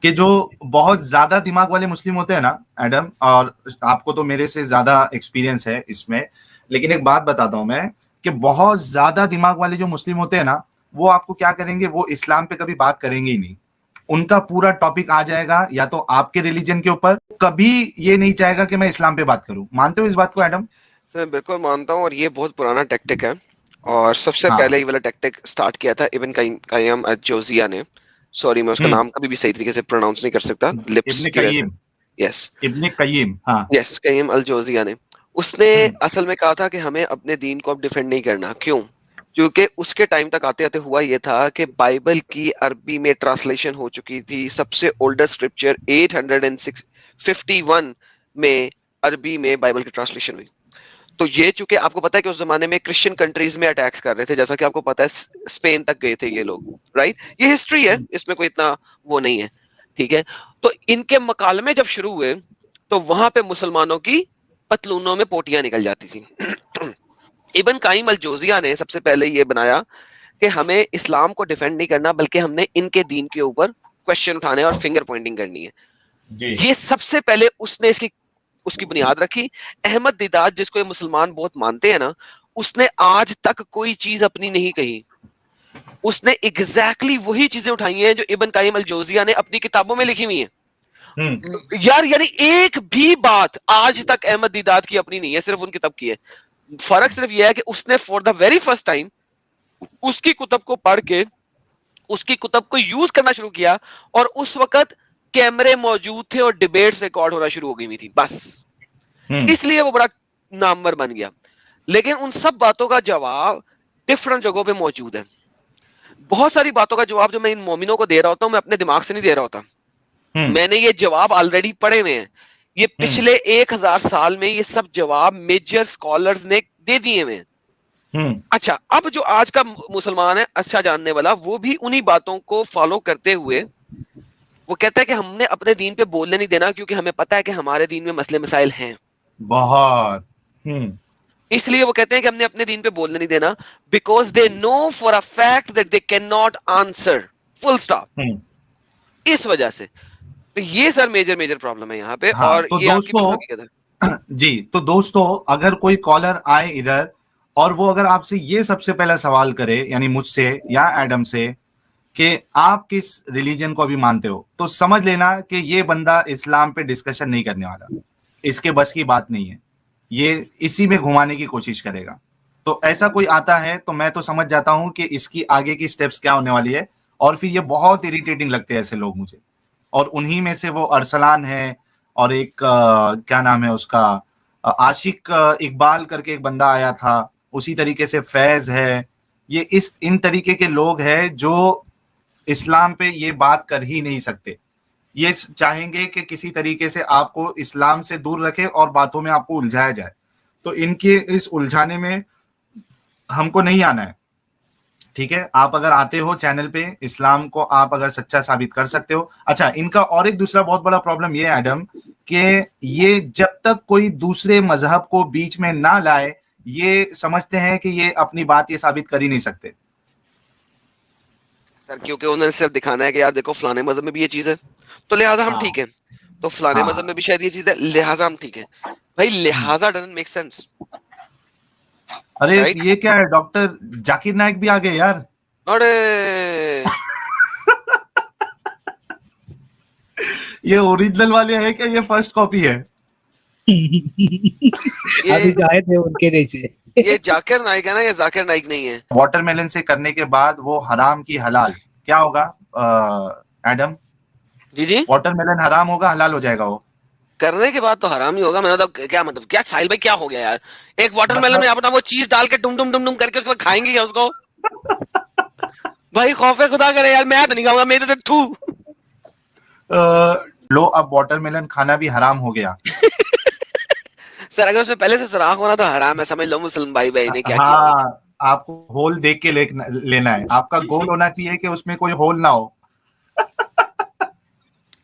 کہ جو بہت زیادہ دماغ والے مسلم ہوتے ہیں نا ایڈم، اور آپ کو تو میرے سے زیادہ ایکسپیرینس ہے اس میں، لیکن ایک بات بتاتا ہوں میں کہ بہت زیادہ دماغ والے جو مسلم ہوتے ہیں نا، وہ آپ کو کیا کریں گے، وہ اسلام پہ کبھی بات کریں گے ہی نہیں. ان کا پورا ٹاپک آ جائے گا یا تو آپ کے ریلیجن کے اوپر، کبھی یہ نہیں چاہے گا کہ میں اسلام پہ بات کروں. مانتے ہو اس بات کو ایڈم؟ میں بالکل مانتا ہوں، اور یہ بہت پرانا ٹیکٹک ہے، اور سب سے ہاں، پہلے یہ والا ٹیکٹک سٹارٹ کیا تھا ابن قیم الجوزیہ نے. سوری میں اس کا نام کبھی بھی صحیح طریقے سے پروناؤنس نہیں کر سکتا لپس ابن کی وجہ سے. قیم، یس ابن قیم، ہاں. یس قیم الجوزیہ نے. اس نے اصل میں کہا تھا کہ ہمیں اپنے دین کو اب ڈیفینڈ نہیں کرنا. کیوں؟ کیونکہ اس کے ٹائم تک آتے آتے ہوا یہ تھا کہ بائبل کی عربی میں ٹرانسلیشن ہو چکی تھی. سب سے اولڈسٹ اسکرپچر 851 میں عربی میں بائبل کی ٹرانسلیشن ہوئی. تو یہ چونکہ آپ کو پتا ہے کہ اس زمانے میں کرسچن کنٹریز میں اٹیکس کر رہے تھے، جیسا کہ آپ کو پتا ہے اسپین تک گئے تھے یہ لوگ، رائٹ؟ یہ ہسٹری ہے، اس میں کوئی اتنا وہ نہیں ہے، ٹھیک ہے؟ تو ان کے مکالمے جب شروع ہوئے تو وہاں پہ مسلمانوں کی پتلونوں میں پوٹیاں نکل جاتی تھیں. ابن قیم الجوزیہ نے سب سے پہلے یہ بنایا کہ ہمیں اسلام کو ڈیفینڈ نہیں کرنا، بلکہ ہم نے ان کے دین کے اوپر کوشچن اٹھانے اور فنگر پوائنٹنگ کرنی ہے. یہ سب سے پہلے اس نے اس کی بنیاد رکھی. احمد دیدات جس کو یہ مسلمان بہت مانتے ہیں نا، اس نے آج تک کوئی چیز اپنی نہیں کہی. اس نے ایگزیکٹلی وہی چیزیں اٹھائی ہیں جو ابن قیم الجوزیہ نے اپنی کتابوں میں لکھی ہوئی ہیں. یار یعنی ایک بھی بات آج تک احمد دیدات کی اپنی نہیں ہے، صرف ان کتاب کی ہے. فرق صرف یہ ہے کہ اس نے for the very first time اس کی کتب کو پڑھ کے اس کی کتب کو یوز کرنا شروع کیا، اور اس وقت کیمرے موجود تھے اور ڈیبیٹس ریکارڈ ہونا شروع ہو گئی تھی بس. اس لیے وہ بڑا نامور بن گیا. لیکن ان سب باتوں کا جواب ڈفرنٹ جگہوں پہ موجود ہے. بہت ساری باتوں کا جواب جو میں ان مومنوں کو دے رہا ہوتا ہوں، میں اپنے دماغ سے نہیں دے رہا ہوتا. میں نے یہ جواب آلریڈی پڑھے ہوئے ہیں. یہ پچھلے 1000 سال میں یہ سب جواب میجر اسکالرز نے دے دیے ہوئے ہیں. اچھا، اب جو آج کا مسلمان ہے اچھا جاننے والا، وہ بھی انہی باتوں کو فالو کرتے ہوئے وہ کہتا ہے کہ ہم نے اپنے دین پہ بولنے نہیں دینا، کیونکہ ہمیں پتا ہے کہ ہمارے دین میں مسئلے مسائل ہیں. بہت. اس لیے وہ کہتے ہیں کہ ہم نے اپنے دین پہ بولنے نہیں دینا، because they know for a fact that they can not answer, full stop. اس وجہ سے تو یہ سر میجر پرابلم ہے یہاں پہ، ہاں اور تو یہ آپ کی دوستو، بالکل حقیقت ہے. جی تو دوستو، اگر کوئی کالر آئے ادھر اور وہ اگر آپ سے یہ سب سے پہلا سوال کرے، یعنی مجھ سے یا ایڈم سے، کہ آپ کس ریلیجن کو ابھی مانتے ہو، تو سمجھ لینا کہ یہ بندہ اسلام پہ ڈسکشن نہیں کرنے والا. اس کے بس کی بات نہیں ہے، یہ اسی میں گھمانے کی کوشش کرے گا. تو ایسا کوئی آتا ہے تو میں تو سمجھ جاتا ہوں کہ اس کی آگے کی سٹیپس کیا ہونے والی ہے. اور پھر یہ بہت اریٹیٹنگ لگتے ہیں ایسے لوگ مجھے. اور انہی میں سے وہ ارسلان ہے، اور ایک کیا نام ہے اس کا، عاشق اقبال کر کے ایک بندہ آیا تھا، اسی طریقے سے فیض ہے. یہ ان طریقے کے لوگ ہیں جو اسلام پہ یہ بات کر ہی نہیں سکتے. یہ چاہیں گے کہ کسی طریقے سے آپ کو اسلام سے دور رکھے اور باتوں میں آپ کو الجھایا جائے. تو ان کے اس الجھانے میں ہم کو نہیں آنا ہے. ٹھیک ہے، آپ اگر آتے ہو چینل پہ، اسلام کو آپ اگر سچا ثابت کر سکتے ہو. اچھا، ان کا اور ایک دوسرا بہت بڑا پرابلم یہ ہے ایڈم، کہ یہ جب تک کوئی دوسرے مذہب کو بیچ میں نہ لائے، یہ سمجھتے ہیں کہ یہ اپنی بات یہ ثابت کر ہی نہیں سکتے. سر کیونکہ انہوں نے صرف دکھانا ہے کہ یار دیکھو فلانے مذہب میں بھی یہ چیز ہے، تو لہٰذا ہم ہاں ٹھیک ہے. تو فلانے ہاں مذہب میں بھی شاید یہ چیز ہے، لہٰذا ہم ٹھیک ہے. بھائی لہٰذا doesn't make sense. Array right? یہ کیا ہے، ڈاکٹر ذاکر نائک بھی آ گئے یار. ارے یہ اوریجنل والے ہے کہ یہ فرسٹ کاپی ہے؟ ابھی جو آئے تھے ان کے جیسے. یہ ذاکر نائک ہے نا، یہ ذاکر نائک نہیں ہے. واٹر میلن سے کرنے کے بعد وہ حرام کی حلال کیا ہوگا ایڈم؟ جی جی، واٹر میلن حرام ہوگا، حلال ہو جائے گا وہ؟ کرنے کے بعد تو حرام ہی ہوگا. میں نے کیا مطلب، کیا ساحل بھائی کیا ہو گیا یار؟ ایک واٹر میلن میں آپ وہ چیز ڈال کے ڈم ڈم ڈم ڈم کر کے اس کو کھائیں گے کیا اس کو؟ بھائی خوف خدا کرے یار، میں تو نہیں کھاؤں گا، میرے سے تھو. لو اب واٹر میلن کھانا بھی حرام ہو گیا. سر اگر اس میں پہلے سے سراخ ہونا تو حرام ہے، سمجھ لو مسلم بھائی نے کیا کیا. ہاں، آپ کو ہول دیکھ کے لینا ہے. آپ کا گول ہونا چاہیے کہ اس میں کوئی ہول نہ ہو.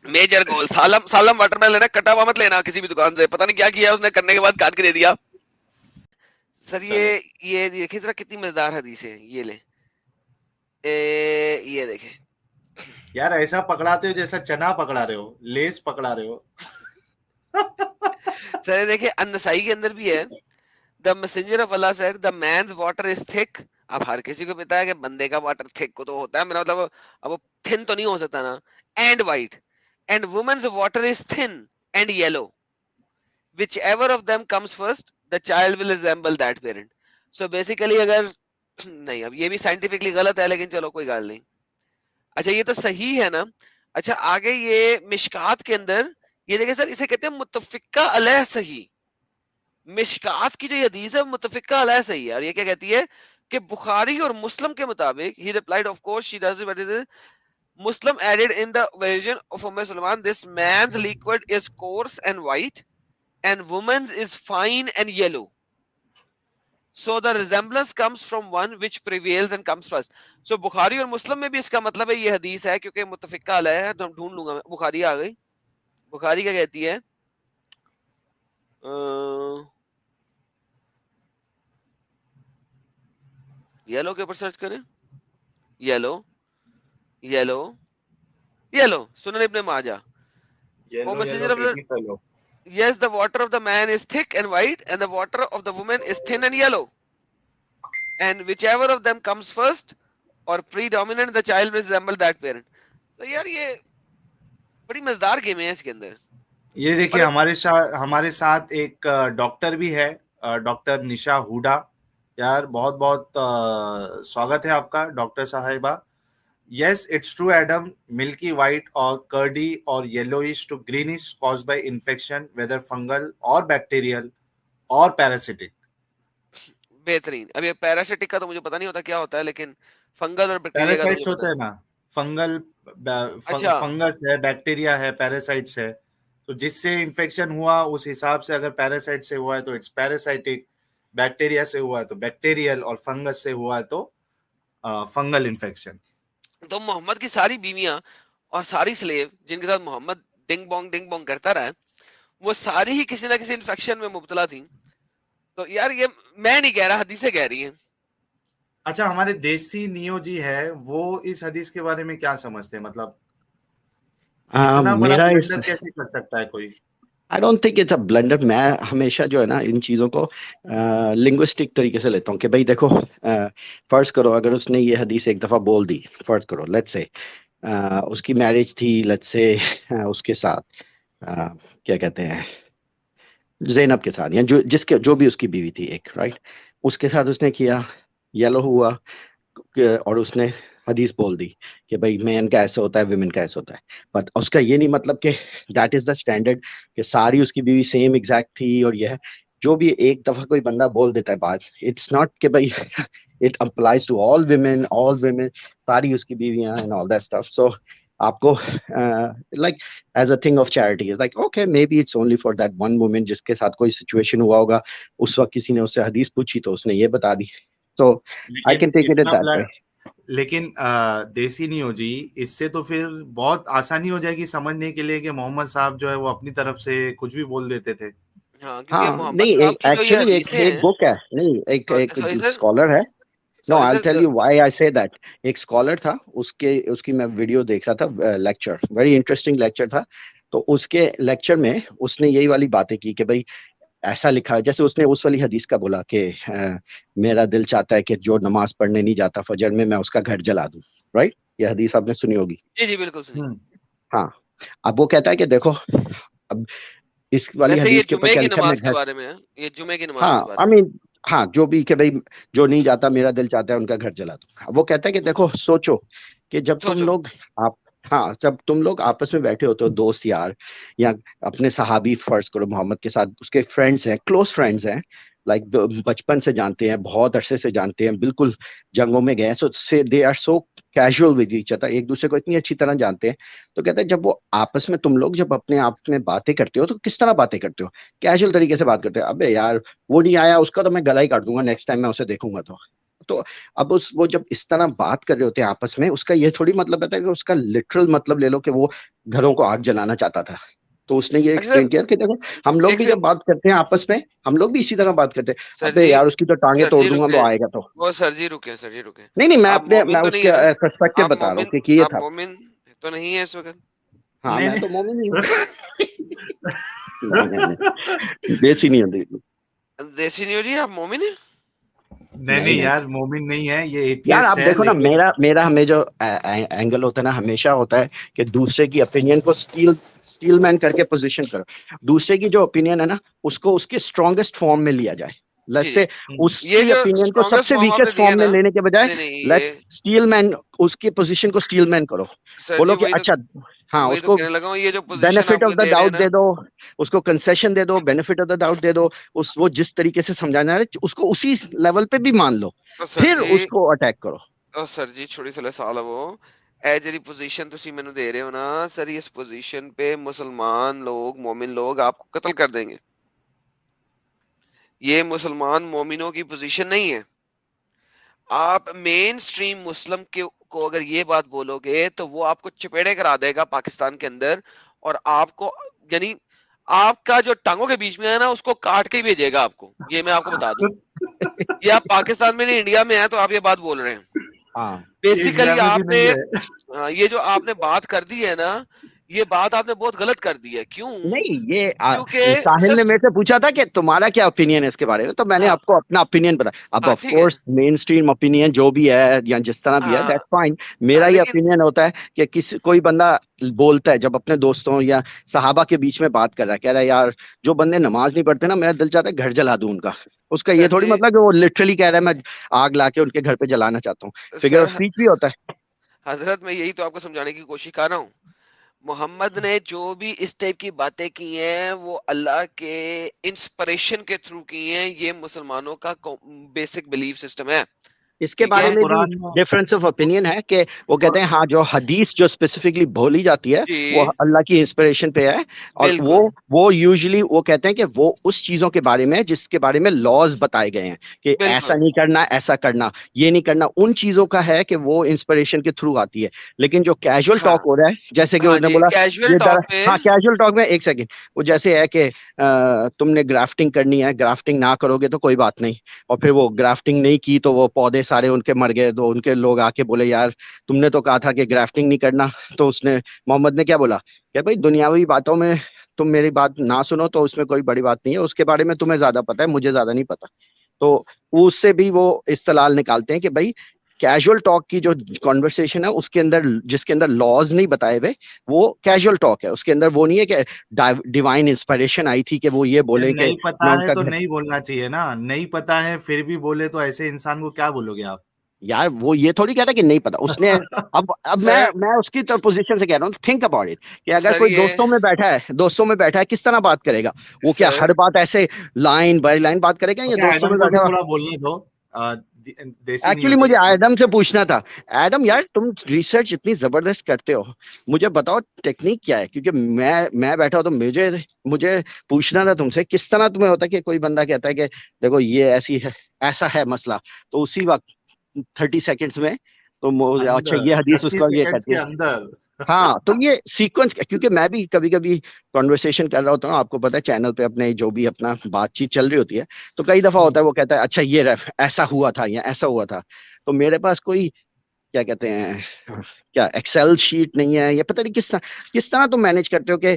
میجر گول سالم واٹر میلن ہے، کٹا ہوا مت لینا کسی بھی دکان سے. پتہ نہیں کیا کیا اس نے، کرنے کے بعد کاٹ کے دے دیا. سر یہ دیکھیں ذرا کتنی مزیدار حدیث ہے. یہ لیں، یہ دیکھیں यार ऐसा पकड़ाते हो जैसा चना पकड़ा रहे हो, लेस पकड़ा रहे हो. सर देखिए अन्नसाई के अंदर भी है, the messenger of Allah said the man's water is thick. अब हर किसी को पता है कि बंदे का वाटर थिक को तो होता है, मेरा मतलब अब वो थिन तो नहीं हो सकता ना. And white, and women's water is thin and yellow, whichever of them comes first the child will resemble that parent. So basically अगर नहीं, अब ये भी साइंटिफिकली गलत है लेकिन चलो कोई गल नहीं. अच्छा ये तो सही है ना. अच्छा आगे ये मिशकात के अंदर ये देखिए सर, इसे कहते हैं मुत्तफिका अलैह सही. मिशकात की जो ये हदीस है मुत्तफिका अलैह सही है, और ये क्या कहती है कि बुखारी और मुस्लिम के मुताबिक, ही replied of course she does but is Muslim added in the version of Sulaiman, this man's liquid is coarse and white and woman's is fine and yellow. So the resemblance comes from one which prevails and comes first. So Bukhari और मुस्लिम में भी इसका मतलब है ये हदीस है, क्योंकि मुत्तफिका अलैह है. तो ढूंढ लूंगा मैं. बुखारी आ गई. बुखारी क्या कहती है? येलो के ऊपर सर्च करें. येलो येलो येलो सुनन इब्ने माजा. Yellow, messenger yellow, of the- baby fellow. Yes, the water of the man is thick and white, and the water of the woman is thin and yellow. And whichever of them comes first or predominant, the child will resemble that parent. So यार ये बड़ी मजेदार game है इसके अंदर. ये देखिए और हमारे साथ एक डॉक्टर भी है, डॉक्टर निशा हुडा. यार बहुत बहुत स्वागत है आपका डॉक्टर साहिबा. Yes, it's true, Adam. Milky white or curdy or yellowish to greenish caused by infection, whether fungal or bacterial or parasitic. बेहतरीन. अब ये पैरासिटिक का तो मुझे पता नहीं होता क्या होता है, लेकिन फंगल और बैक्टीरिया का तो पैरासाइट्स मुझे होते पता हैं ना, फंगल अच्छा. फंगस है, बैक्टीरिया है, पैरासाइट्स है. तो जिससे इन्फेक्शन हुआ उस हिसाब से, अगर पैरासाइट से हुआ है तो इट्स पैरासाइटिक, बैक्टीरिया से हुआ है तो बैक्टीरियल, और फंगस से हुआ है तो फंगल इन्फेक्शन. तो मोहम्मद की सारी बीवियां और सारी स्लेव जिनके साथ मोहम्मद डिंग बोंग करता रहा, वो सारी ही किसी ना किसी इन्फेक्शन में मुब्तला थी. तो यार ये मैं नहीं कह रहा, हदीसें कह रही हैं. अच्छा, हमारे देसी नियो जी है, वो इस हदीस के बारे में क्या समझते हैं? मतलब इतना बड़ा मेरा ब्लंडर कैसे कर सकता है कोई? I don't think it's a blunder. मैं हमेशा जो है ना इन चीज़ों को लिंग्विस्टिक तरीके से लेता हूँ कि भाई देखो, फर्ज करो अगर उसने ये हदीस एक दफ़ा बोल दी, फर्ज करो लेट्स से उसकी मैरिज थी, लेट्स से उसके साथ क्या कहते हैं, ज़ैनब के साथ, या जो भी उसकी बीवी थी एक, राइट, उसके साथ उसने किया, येलो हुआ, और उसने हदीस बोल दी कि भाई मैन का ऐसा होता है, विमेन का ऐसा होता है. बट उसका ये नहीं मतलब कि दैट इज द स्टैंडर्ड कि सारी उसकी बीवी सेम एग्जैक्ट थी. और यह जो भी एक दफा कोई बंदा बोल देता है बात, इट्स नॉट कि भाई it applies to all women सारी उसकी बीवियां and all that stuff. So आपको like as a thing of charity is like okay, maybe it's only for that one women जिसके साथ कोई सिचुएशन हुआ होगा, उस वक्त किसी ने उससे हदीस पूछी तो उसने ये बता दी. तो I can take it that way. लेकिन देसी नियो जी, इससे तो फिर बहुत आसानी हो जाएगी समझने के लिए कि मोहम्मद साहब जो है वो अपनी तरफ से कुछ भी बोल देते थे. हाँ नहीं, एक्चुअली एक बुक है, नहीं एक स्कॉलर है. No I will tell you why I say that. एक स्कॉलर था, उसकी मैं वीडियो देख रहा था, लेक्चर, वेरी इंटरेस्टिंग लेक्चर था. तो उसके लेक्चर में उसने यही वाली बातें की कि भाई ऐसा लिखा है, जैसे उसने उस वाली हदीस का बोला कि मेरा दिल चाहता है कि जो नमाज पढ़ने नहीं जाता फजर में, मैं उसका घर जला दूं, राइट. ये हदीस आपने सुनी होगी. जी जी बिल्कुल सुनी. हाँ, अब वो कहता है कि देखो, अब इस वाली हदीस के ऊपर क्या लिखा है, के बारे में है ये, जुमे की नमाज हाँ, के बारे में. आई मीन हाँ, जो भी कि भाई जो नहीं जाता, मेरा दिल चाहता है उनका घर जला दूं. वो कहता है कि देखो सोचो कि जब तुम लोग आपस में बैठे होते हो, दोस्त यार, या अपने सहाबी फर्ज करो मोहम्मद के साथ, उसके फ्रेंड्स हैं, क्लोज फ्रेंड्स हैं, लाइक बचपन से जानते हैं, बहुत अरसे से जानते हैं, बिल्कुल जंगों में गए, so say they are so casual with each other, एक दूसरे को इतनी अच्छी तरह जानते हैं. तो कहते हैं जब वो आपस में तुम लोग जब अपने आप में बातें करते हो तो किस तरह बातें करते हो, कैजुअल तरीके से बात करते हो. अबे यार वो नहीं आया, उसका तो मैं गला ही काट दूंगा नेक्स्ट टाइम मैं उसे देखूंगा. तो अब वो जब इस तरह बात कर रहे होते हैं आपस में, उसका ये थोड़ी मतलब रहता है कि उसका लिटरल मतलब ले लो कि वो घरों को आग जलाना चाहता था. तो उसने ये एक्सप्लेन किया कि देखो हम लोग भी जब बात करते हैं आपस में, हम लोग भी इसी तरह बात करते हैं. अबे यार उसकी तो टांगे तोड़ दूंगा वो आएगा तो. वो सर जी रुके. नहीं मैं उसके पर्सपेक्टिव बता रहा हूँ कि ये था. تو نہیں ہے اس وقت. ہاں نہیں، میں تو مومن نہیں ہوں. نہیں دیسی نہیں ہوتی. دیسی نہیں ہو جی, آپ مومن ہیں؟ نہیں یار مومن نہیں ہے یہ, یار ایتھیسٹ آپ ہے. دیکھو نا, لیکن میرا ہمیں جو اینگل ہوتا ہے نا, ہمیشہ ہوتا ہے کہ دوسرے کی اوپینین کو اسٹیل مین کر کے پوزیشن کرو. دوسرے کی جو اوپینین ہے نا, اس کو اس کے اسٹرانگیسٹ فارم میں لیا جائے. لیٹس سے اس یہ کی جو اوپینین کو سب اسٹرانگیسٹ سے فارم آپ نے ویکسٹ دیا فارم میں نا, لینے کے بجائے نہیں نہیں لیٹس یہ اسٹیل مین, اس کی پوزیشن کو اسٹیل مین کرو. سر بولو جی کہ اچھا ہاں وہی اس تو کو کہنے لگا ہوں, یہ جو پوزیشن بینیفٹ آپ آف کو دا دے رہے ہیں ڈاؤٹ نا, دے دو, اس کو کنسیشن دے دو, بینیفٹ آف دا ڈاؤٹ دے دو, وہ جس طریقے سے سمجھانا ہے اس کو اسی لیول پہ بھی مان لو, تو سر پھر جی اس کو اٹیک کرو. سر جی چھوڑی تھوڑے سال وہ اے جی پوزیشن تسی مینوں دے رہے ہو نا سر, اس پوزیشن پہ مسلمان لوگ مومن لوگ آپ کو قتل کر دیں گے. یہ مسلمان مومنوں کی پوزیشن نہیں ہے. آپ مین سٹریم مسلم کو اگر یہ بات بولو گے تو وہ آپ کو چپیڑے کرا دے گا پاکستان کے اندر, اور آپ کو یعنی آپ کا جو ٹانگوں کے بیچ میں ہے نا اس کو کاٹ کے ہی بھیجے گا آپ کو. یہ میں آپ کو بتا دوں, یہ آپ پاکستان میں نہیں انڈیا میں ہیں تو آپ یہ بات بول رہے ہیں. ہاں بیسیکلی انڈیا میں آپ بھی نے نہیں ہے. یہ جو آپ نے بات کر دی ہے نا, یہ بات آپ نے بہت غلط کر دی ہے. کیوں؟ نہیں, یہ کیونکہ ساحل سر نے میرے سے پوچھا تھا کہ تمہارا کیا اوپینین ہے اس کے بارے میں, تو میں نے ہاں آپ کو اپنا اوپینین بتایا. اب آف ٹھیک ہے, کورس مین اسٹریم اوپینین جو بھی ہے یا جس طرح بھی ہے ہاں دیٹس فائن. میرا یہ لیکن اوپینین ہوتا ہے کہ کوئی بندہ بولتا ہے جب اپنے دوستوں یا صحابہ کے بیچ میں بات کر رہا ہے, کہہ رہا ہے یار جو بندے نماز نہیں پڑھتے نا, میرا دل چاہتا ہے گھر جلا دوں ان کا. اس کا یہ سر تھوڑی جی مطلب کہ وہ لٹرلی کہہ رہا ہے میں آگ لا کے ان کے گھر پہ جلانا چاہتا ہوں. فگر سر آف اسپیچ بھی ہوتا ہے. حضرت میں یہی تو آپ کو سمجھانے کی کوشش کر رہا ہوں. محمد نے جو بھی اس ٹائپ کی باتیں کی ہیں وہ اللہ کے انسپریشن کے تھرو کی ہیں. یہ مسلمانوں کا بیسک بلیف سسٹم ہے. اس کے ٹھیک بارے ہے اور میں بھی قرآن میں ڈفرنس آف اوپینین ہے کہ وہ کہتے ہیں ہاں جو حدیث جو اسپیسیفکلی بولی جاتی ہے جی وہ اللہ کی انسپریشن پہ ہے, اور بالکل وہ یوزلی وہ کہتے ہیں کہ وہ اس چیزوں کے بارے میں جس کے بارے میں لاز بتائے گئے ہیں کہ ایسا بالکل نہیں کرنا, ایسا کرنا, یہ نہیں کرنا, ان چیزوں کا ہے کہ وہ انسپریشن کے تھرو آتی ہے. لیکن جو کیجول ہاں ٹاک ہو رہا ہے, جیسے کہ ہاں اس نے جی بولا کیجول یہ ٹاک پہ ہاں کیجول ٹاک میں ایک سیکنڈ, وہ جیسے ہے کہ تم نے گرافٹنگ کرنی ہے, گرافٹنگ نہ کرو گے تو کوئی بات نہیں, اور پھر وہ گرافٹنگ نہیں کی تو وہ پودے سارے ان کے مر گئے, تو ان کے لوگ آ کے بولے یار تم نے تو کہا تھا کہ گرافٹنگ نہیں کرنا. تو اس نے محمد نے کیا بولا کہ بھائی دنیاوی باتوں میں تم میری بات نہ سنو تو اس میں کوئی بڑی بات نہیں ہے, اس کے بارے میں تمہیں زیادہ پتا ہے, مجھے زیادہ نہیں پتا. تو اس سے بھی وہ استدلال نکالتے ہیں کہ بھائی کیجول ٹاک کی جو کانورسیشن ہے اس کے اندر جس کے اندر لاز نہیں بتائے ہوئے وہ کیجول ٹاک ہے. اس کے اندر وہ نہیں ہے کہ ڈیوائن انسپریشن آئی تھی کہ وہ یہ بولیں کہ نہیں پتا میں ان ہے کا تو گھر. نہیں بولنا چاہیے نا, نہیں پتا ہے پھر بھی بولے تو ایسے انسان کو کیا بولو گے آپ؟ یار وہ یہ تھوڑی کہتا کہ نہیں پتا اس نے. اب سر میں اس کی پوزیشن سے کہہ رہا ہوں, تھنک اباؤٹ اٹ کہ اگر سر کوئی یہ دوستوں میں بیٹھا ہے کس طرح بات کرے گا وہ, کیا سر ہر بات ایسے لائن بائی لائن بات کرے گا یا اچھا دوستوں ایڈم میں کو بھی بیٹھا ہوا. تھوڑا بولنے دو, دیسی نہیں ہو ایکچولی جی. مجھے ایڈم سے پوچھنا تھا, ایڈم یار تم ریسرچ اتنی زبردست کرتے ہو, مجھے بتاؤ ٹیکنیک کیا ہے, کیونکہ میں بیٹھا ہوں تو مجھے پوچھنا تھا تم سے کس طرح تمہیں ہوتا ہے کہ کوئی بندہ کہتا ہے کہ دیکھو یہ ایسی ہے, ایسا ہے مسئلہ, تو اسی وقت 30 سیکنڈز میں تو اچھا اندر یہ حدیث اس 30 کا یہ سیکنڈز کہتی کے ہے. اندر ہاں تو یہ سیکوینس, کیونکہ میں بھی کبھی کبھی کانورسیشن کر رہا ہوتا ہوں, آپ کو پتا ہے چینل پہ اپنے جو بھی اپنا بات چیت چل رہی ہوتی ہے تو کئی دفعہ ہوتا ہے وہ کہتا ہے اچھا یہ ایسا ہوا تھا یا ایسا ہوا تھا, تو میرے پاس کوئی کیا کہتے ہیں کیا ایکسل شیٹ نہیں ہے, یا پتہ نہیں کس طرح تم مینج کرتے ہو کہ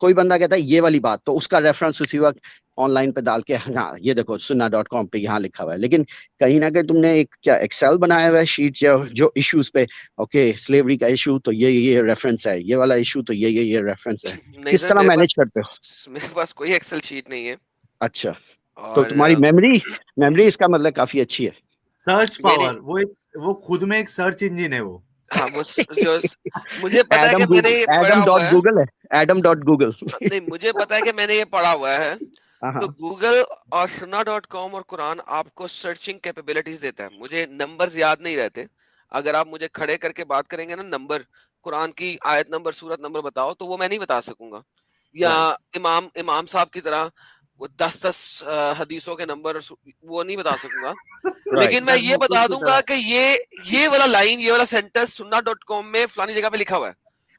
کوئی بندہ کہتا ہے یہ والی بات تو اس کا ریفرنس اسی وقت آن لائن پہ ڈال کے ہاں یہ دیکھو sunna.com پہ یہاں لکھا ہوا ہے, لیکن کہیں نہ کہیں تم نے ایک کیا ایکسل بنایا ہوا ہے شیٹ جو ایشوز پہ اوکے سلیوری کا ایشو تو یہ ریفرنس ہے, یہ والا ایشو تو یہ ریفرنس ہے, نہیں کس سر طرح مینج کرتے ہو؟ میرے پاس کوئی ایکسل شیٹ نہیں ہے. اچھا تو اور تمہاری میموری اس کا مطلب کافی اچھی ہے. سرچ یہ نہیں, پاور, وہ خود میں ایک سرچ انجن ہے وہ. ہاں وہ جو مجھے پتا ہے کہ میں نے یہ پڑھا ایڈم ڈاٹ ہوا ہے, گوگل ہے, ایڈم ڈاٹ گوگل. نہیں مجھے پتا ہے کہ میں نے یہ پڑھا ہوا ہے. ہاں تو گوگل اور sunna.com اور قرآن آپ کو سرچنگ کیپیبلٹیز دیتا ہے. مجھے نمبرز یاد نہیں رہتے, اگر آپ مجھے کھڑے کر کے بات کریں گے نا نمبر, قرآن کی آیت نمبر سورت نمبر بتاؤ, تو وہ میں نہیں بتا سکوں گا. یا امام صاحب کی طرح وہ 10 حدیثوں کے نمبر وہ نہیں بتا سکوں گا. لیکن میں یہ بتا دوں گا کہ یہ والا لائن, یہ والا سینٹنس sunna.com میں فلانی جگہ پہ لکھا ہوا ہے.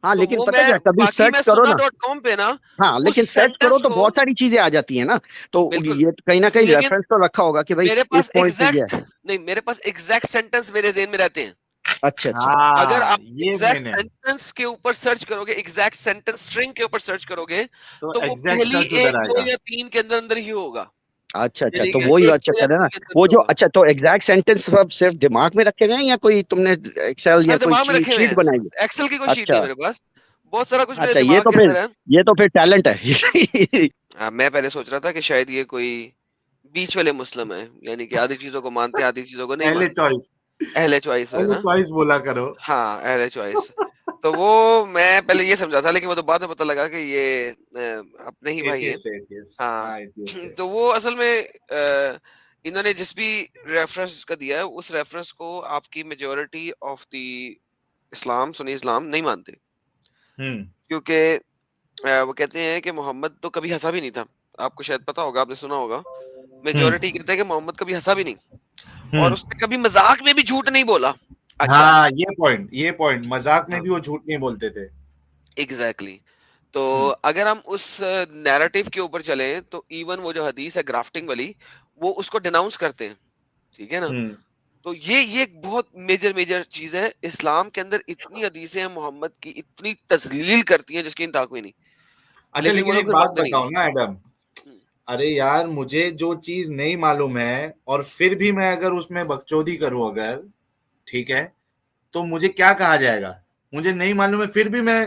ہاں تو لیکن وہ پتہ میں کیا کبھی باقی میں سرچ کرو نا, sunna.com پہ نا ہاں اس لیکن سرچ کرو سینٹنس تو کو, بہت ساری چیزیں آ جاتی ہیں نا, تو بالکل, یہ کہیں نہ کہیں لیکن ریفرنس تو رکھا ہوگا کہ بھائی میرے اس پاس پوائنٹ پہ یہ ہے. ایگزیکٹ نہیں, میرے پاس ایگزیکٹ سینٹنس میرے ذہن میں رہتے ہیں. अच्छा अच्छा अगर हाँ आप ये एग्जैक्ट मैंने सेंटेंस के ऊपर सर्च करोगे, एग्जैक्ट सेंटेंस स्ट्रिंग के ऊपर सर्च करोगे, तो तो वो एग्जैक्ट पहली सर्च 1, उधर 2 आएगा। या 3 के अंदर अंदर ही होगा, अच्छा अच्छा, यानी तो कि वही 1, बात 2 या चक्कर है 3 ना, के अंदर वो अंदर जो, होगा। अच्छा तो एग्जैक्ट सेंटेंस सब सिर्फ दिमाग में रखे हुए हैं या कोई तुमने एक्सेल या अरे कोई दिमाग में रखे हुए शीट बनाई है? हैं, एक्सेल की कोई शीट नहीं अच्छा है मेरे पास, बहुत सारा कुछ मेरे अच्छा, दिमाग के अंदर है। ये तो फिर टैलेंट है। मैं पहले सोच रहा था कि शायद ये कोई बीच वाले मुस्लिम है, यानी कि आधी चीजों को मानते हैं, आधी चीजों को नहीं पहले मानते। चॉइस, अहले चॉइस है पहले ना? चॉइस बोला करो। हाँ, अहले चॉइस। तो वो मैं पहले ये समझा था, लेकिन वो तो बाद में पता लगा कि ये अपने ही भाई हैं। एथियस्ट है, एथियस्ट, हाँ, हाँ एथियस्ट है। तो वो असल में इन्होंने जिस भी रेफरेंस का दिया है, उस रेफरेंस को आपकी मेजॉरिटी ऑफ द इस्लाम, सुन्नी इस्लाम नहीं मानते, क्योंकि वो कहते हैं कि मोहम्मद तो कभी हंसा भी नहीं था। आपको शायद पता होगा, आपने सुना होगा, मेजॉरिटी कहते हैं कि मोहम्मद कभी हंसा भी नहीं, और उसने कभी मजाक में भी झूठ नहीं बोला। अच्छा, हाँ ये पॉइंट मजाक में हाँ, भी वो झूठ नहीं बोलते थे। एग्जैक्टली। तो हम्म, अगर हम उस नैरेटिव के ऊपर चलें, तो इवन वो जो हदीस है ग्राफ्टिंग वाली, वो उसको डिनाउंस करते हैं, ठीक है ना? हम्म। तो ये एक बहुत मेजर मेजर चीज है इस्लाम के अंदर। इतनी हदीसें हैं मोहम्मद की, इतनी तजलील करती हैं जिसकी इंतहा कोई नहीं, अच्छा लेकिन वो लेकिन लोग एक फिर बात मानते नहीं बताओ ना एडम, हैं। अरे यार मुझे जो चीज नहीं मालूम है और फिर भी मैं अगर उसमें बकचोदी करूं अगर, ठीक है, तो मुझे क्या कहा जाएगा? मुझे नहीं मालूम है फिर भी मैं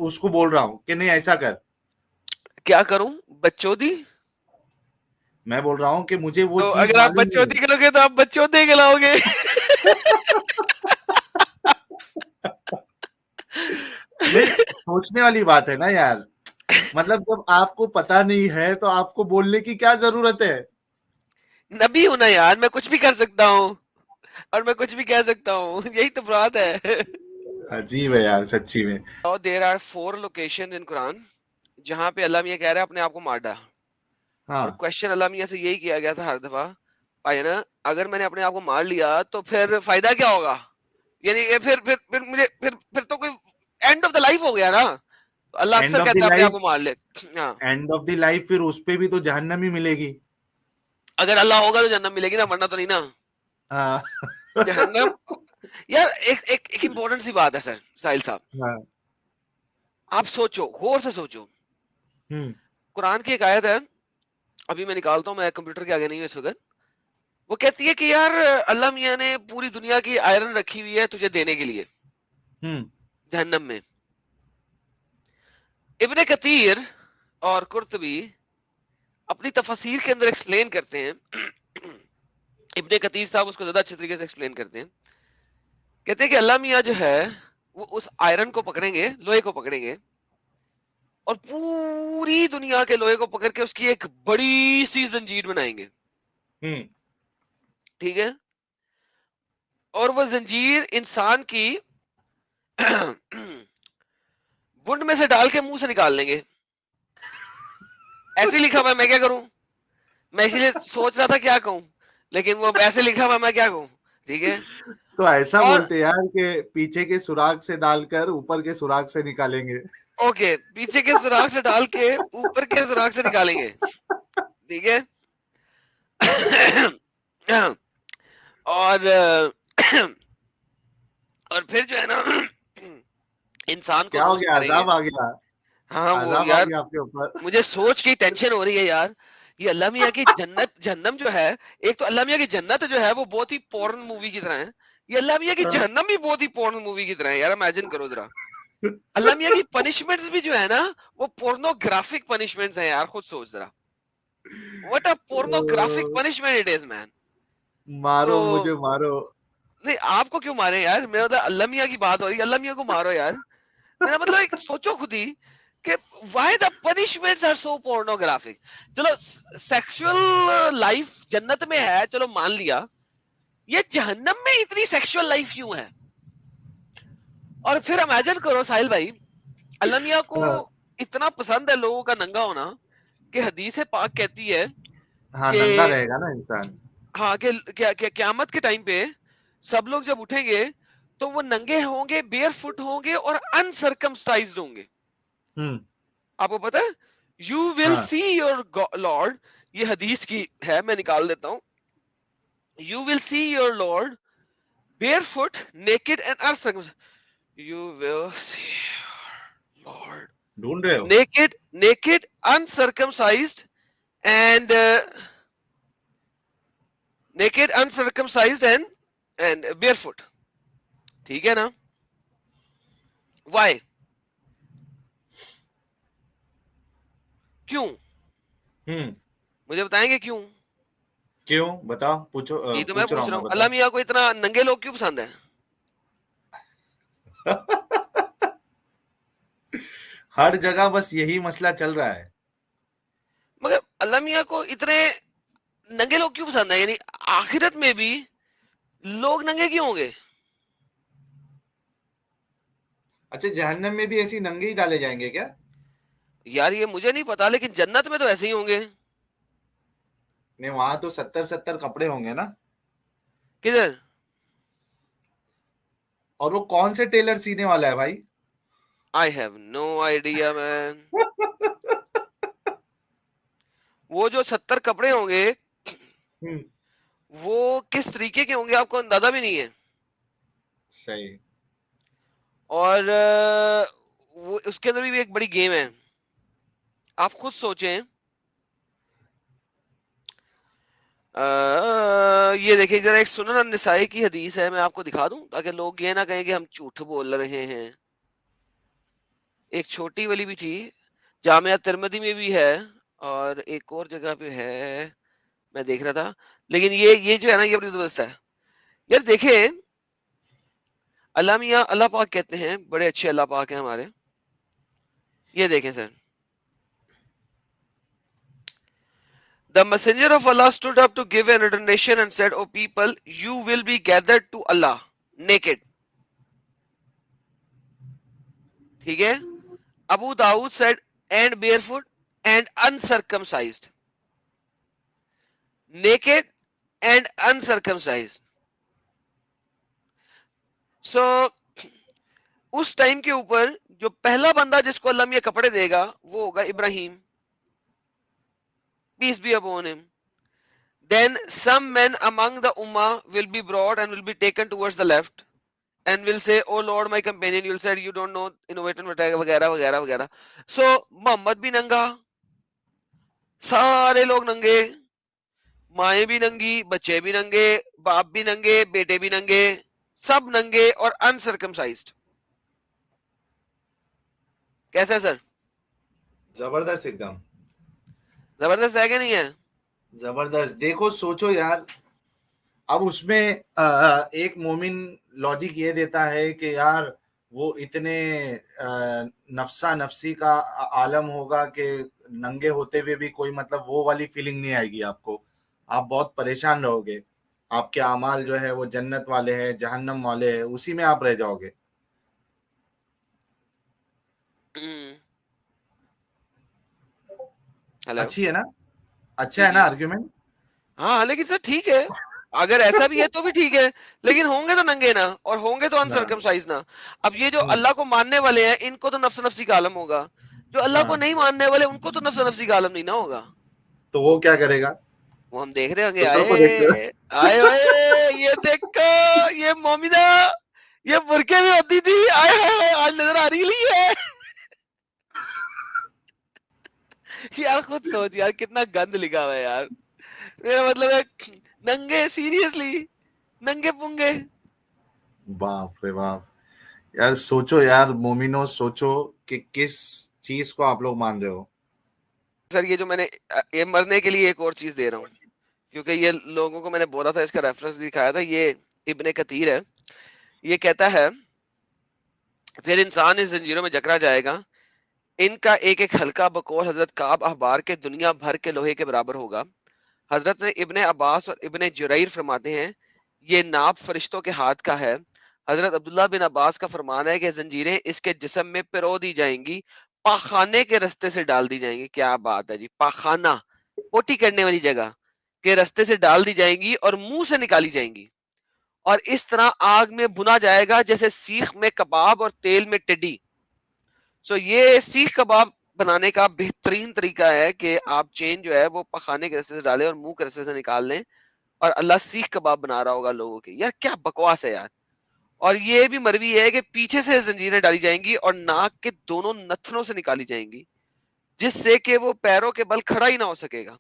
उसको बोल रहा हूँ कि नहीं ऐसा कर। क्या करूं? बच्चोदी? मैं बोल रहा हूँ कि मुझे वो तो चीज अगर आप मालूम नहीं बच्चोदी करोगे तो आप बच्चोदे कहलाओगे। नहीं, सोचने वाली बात है ना यार। मतलब जब आपको पता नहीं है तो आपको बोलने की क्या जरूरत है? नबी हूं ना यार, मैं कुछ भी कर सकता हूँ और मैं कुछ भी कह सकता हूँ, यही तो बात है। अजीब है यार सच्ची में। और there are 4 location in Quran जहां पे अल्लाह मियां कह रहा है अपने आप को मार डाल, और हाँ, क्वेश्चन अल्लाह मियां से यही किया गया था हर दफा, भाई ना, अगर मैंने अपने आप को मार लिया तो फिर फायदा क्या होगा? यानी ये फिर मुझे फिर तो कोई एंड ऑफ द लाइफ हो गया ना। तो अल्लाह एंड अक्सर ऑफ द कहता है अपने आप लाइफ, को मार ले। हाँ, एंड ऑफ द लाइफ फिर उस पे भी तो जहन्नम ही मिलेगी। अगर अल्लाह होगा तो जन्नत मिलेगी ना, वरना तो नहीं ना। हाँ। जहन्नम। यार एक इम्पोर्टेंट सी बात है सर, साहिल साहब, हाँ, आप सोचो, गौर से सोचो। हम्म, कुरान की एक आयत है, अभी मैं निकालता हूँ, मैं कंप्यूटर के आगे नहीं हूँ इस वक्त। वो कहती है कि यार अल्लाह मियां ने पूरी दुनिया की आयरन रखी हुई है तुझे देने के लिए हम्म, जहन्नम में। इब्ने कतीर और कुर्तबी अपनी तफसीर के अंदर एक्सप्लेन करते हैं। इब्ने कतीर साहब उसको ज्यादा अच्छे तरीके से एक्सप्लेन करते हैं। कहते हैं कि अल्लाह मियां जो है वो उस आयरन को पकड़ेंगे, लोहे को पकड़ेंगे, और पूरी दुनिया के लोहे को पकड़ के उसकी एक बड़ी सी जंजीर बनाएंगे, हम्म, ठीक है? और वो जंजीर इंसान की बुंड में से डाल के मुंह से निकाल लेंगे। ऐसे लिखा हुआ है, मैं क्या करूं? मैं इसीलिए सोच रहा था क्या कहूं, लेकिन वो ऐसे लिखा हुआ, मैं क्या कहूं? ठीक है। तो ऐसा और बोलते यार कि पीछे के सुराग से डालकर ऊपर के सुराग से निकालेंगे। ओके, पीछे के सुराग से डाल के ऊपर के सुराग से निकालेंगे, ठीक है। और और फिर जो है ना, इंसान को क्या हो रोस्ट गया, करेंगे। अजाब आ गया? हाँ वो अजाब आ यार, गया आपके ऊपर? मुझे सोच के टेंशन हो रही है यार। ये अल्लाह मियां की जन्नत जहन्नम जो है, एक तो अल्लाह मियां की जन्नत जो है वो बहुत ही पोर्न मूवी की तरह है, ये अल्लाह मियां की जहन्नम भी बहुत ही पोर्न मूवी की तरह है यार। इमेजिन करो जरा, अल्लाह मियां की पनिशमेंट्स भी जो है ना, वो पोर्नोग्राफिक पनिशमेंट्स हैं यार। खुद सोच जरा, what a pornographic punishment it is man. तो मारो मुझे मारो। नहीं, आपको क्यों मारे यार? मेरा मतलब अल्लाह मियां की बात हो रही है, अल्लाह मियां को मारो यार। मेरा मतलब एक सोचो खुद ही कि why the punishments are so pornographic। चलो सेक्सुअल लाइफ जन्नत में है, चलो मान लिया, ये जहन्नम में इतनी सेक्सुअल लाइफ क्यों है? और फिर इमेजिन करो साहिल भाई, अल्लाह मियां को हाँ, इतना पसंद है लोगों का नंगा होना कि हदीस पाक कहती है हाँ, कि नंगा रहेगा ना इंसान। हाँ, कि क़यामत के टाइम पे सब लोग जब उठेंगे तो वो नंगे होंगे, बेयर फुट होंगे और अनसर्कमस्टाइज्ड होंगे। हम्म, आपको पता है, यू विल हाँ, सी योर लॉर्ड, ये हदीस की है, मैं निकाल देता हूं। You will see your Lord barefoot, naked and uncircumcised. You will see Lord. ढूंढ रहे हो? Naked, uncircumcised and naked, uncircumcised and barefoot. ठीक है ना? Why? क्यों? मुझे बताएंगे क्यों? क्यों? बताओ, पूछो। ये तो मैं पूछ रहा पूछ रहा हूँ, हूँ। मैं अल्लाह मियाँ को इतना नंगे लोग क्यों पसंद है? हर जगह बस यही मसला चल रहा है। मगर अल्लाह मियाँ को इतने नंगे लोग क्यों पसंद है? यानी आखिरत में भी लोग नंगे क्यों होंगे? अच्छा, जहन्नम में भी ऐसी नंगे ही डाले जाएंगे क्या? यार ये मुझे नहीं पता, लेकिन जन्नत में तो ऐसे ही होंगे। नहीं, वहां तो 70 कपड़े होंगे ना। किधर? और वो कौन से टेलर सीने वाला है भाई? I have no idea man. वो जो 70 कपड़े होंगे वो किस तरीके के होंगे आपको अंदाजा भी नहीं है। सही। और वो उसके अंदर भी एक बड़ी गेम है। आप खुद सोचें। ये देखिए जरा, एक सुनन निसाई की हदीस है, मैं आपको दिखा दूं ताकि लोग ये ना कहें कि हम झूठ बोल रहे हैं। एक छोटी वाली भी थी, जामिया तिरमिज़ी में भी है और एक और जगह पे है, मैं देख रहा था। लेकिन ये जो है ना, ये बड़ी जबरदस्त है यार। देखें, अल्लाह मियाँ, अल्लाह पाक कहते हैं, बड़े अच्छे अल्लाह पाक हैं हमारे। ये देखें sir, The messenger of Allah stood up to give an ordination and said, O people, you will be gathered to Allah naked. ठीक है? Abu Dawood said, and barefoot and uncircumcised. Naked and uncircumcised. So, उस time के ऊपर जो पहला बंदा जिसको अल्लाह मियां कपड़े देगा वो होगा Ibrahim, peace be upon him. Then some men among the ummah will be brought and will be taken towards the left and will say, oh Lord, my companion. You'll say, you don't know innovator वगैरह वगैरह वगैरह. So Mohammad भी नंगा, सारे लोग नंगे, माए भी नंगी, बच्चे भी नंगे, बाप भी नंगे, बेटे भी नंगे, सब नंगे और अनसर्कमसाइज्ड। कैसा है सर? जबरदस्त, एकदम जबरदस्त है कि नहीं है? जबरदस्त। देखो, सोचो यार, अब उसमें एक मोमिन लॉजिक ये देता है कि यार वो इतने नफ्सा नफ्सी का आलम होगा कि नंगे होते हुए भी कोई मतलब वो वाली फीलिंग नहीं आएगी आपको। आप बहुत परेशान रहोगे, आपके अमाल जो है वो जन्नत वाले हैं, जहन्नम वाले हैं, उसी में आप रह जाओगे। हेलो, अच्छी है ना? अच्छा है ना आर्ग्यूमेंट? हाँ लेकिन सर ठीक है, अगर ऐसा भी है तो भी ठीक है, लेकिन होंगे तो नंगे ना, और होंगे तो अनसर्कमसाइज ना। अब ये जो अल्लाह को मानने वाले हैं इनको तो नफ्स नफ्सी का आलम होगा, जो अल्लाह को नहीं मानने वाले उनको तो नफ्स नफ्सी का आलम नहीं ना होगा। तो वो क्या करेगा? वो हम देख रहे होंगे, दूसरों को देखते आए आए ओए, ये देखो, ये मोमिना, ये बुरके में होती थी, आए हाय आज नजर आ रही है। यार खुद सोच यार, कितना गंद लिखा हुआ है यार। मेरा मतलब है नंगे, सीरियसली नंगे पुंगे। बाप रे बाप। यार सोचो यार, मोमिनो सोचो कि किस चीज को आप लोग मान रहे हो। सर ये जो मैंने ये मरने के लिए एक और चीज दे रहा हूँ, क्योंकि ये लोगों को मैंने बोला था, इसका रेफरेंस दिखाया था, ये इब्ने कतीर है। ये कहता है, फिर इंसान इस जंजीरों में जकड़ा जाएगा, इनका एक एक हल्का बकौल हजरत काब अहबार के दुनिया भर के लोहे के बराबर होगा। हजरत इब्ने अब्बास और इब्ने जुरैर फरमाते हैं, ये नाप फरिश्तों के हाथ का है। हजरत अब्दुल्ला बिन अब्बास का फरमान है कि जंजीरें इसके जिस्म में पिरो दी जाएंगी, पाखाने के रास्ते से डाल दी जाएंगी। क्या बात है जी, पाखाना, पोटी करने वाली जगह के रास्ते से डाल दी जाएंगी और मुंह से निकाली जाएंगी, और इस तरह आग में भुना जाएगा जैसे सीख में कबाब और तेल में टिड्डी। सो ये सीख कबाब बनाने का बेहतरीन तरीका है कि आप चेन जो है वो पखाने के रास्ते से डालें और मुंह के रास्ते से निकाल लें, اور اللہ سیخ کباب بنا رہا ہوگا لوگوں کے. یار کیا بکواس ہے یار. اور یہ بھی مروی ہے کہ پیچھے سے زنجیریں ڈالی جائیں گی اور ناک کے دونوں نتھنوں سے نکالی جائیں گی, جس سے کہ وہ پیروں کے بل کھڑا ہی نہ ہو سکے گا.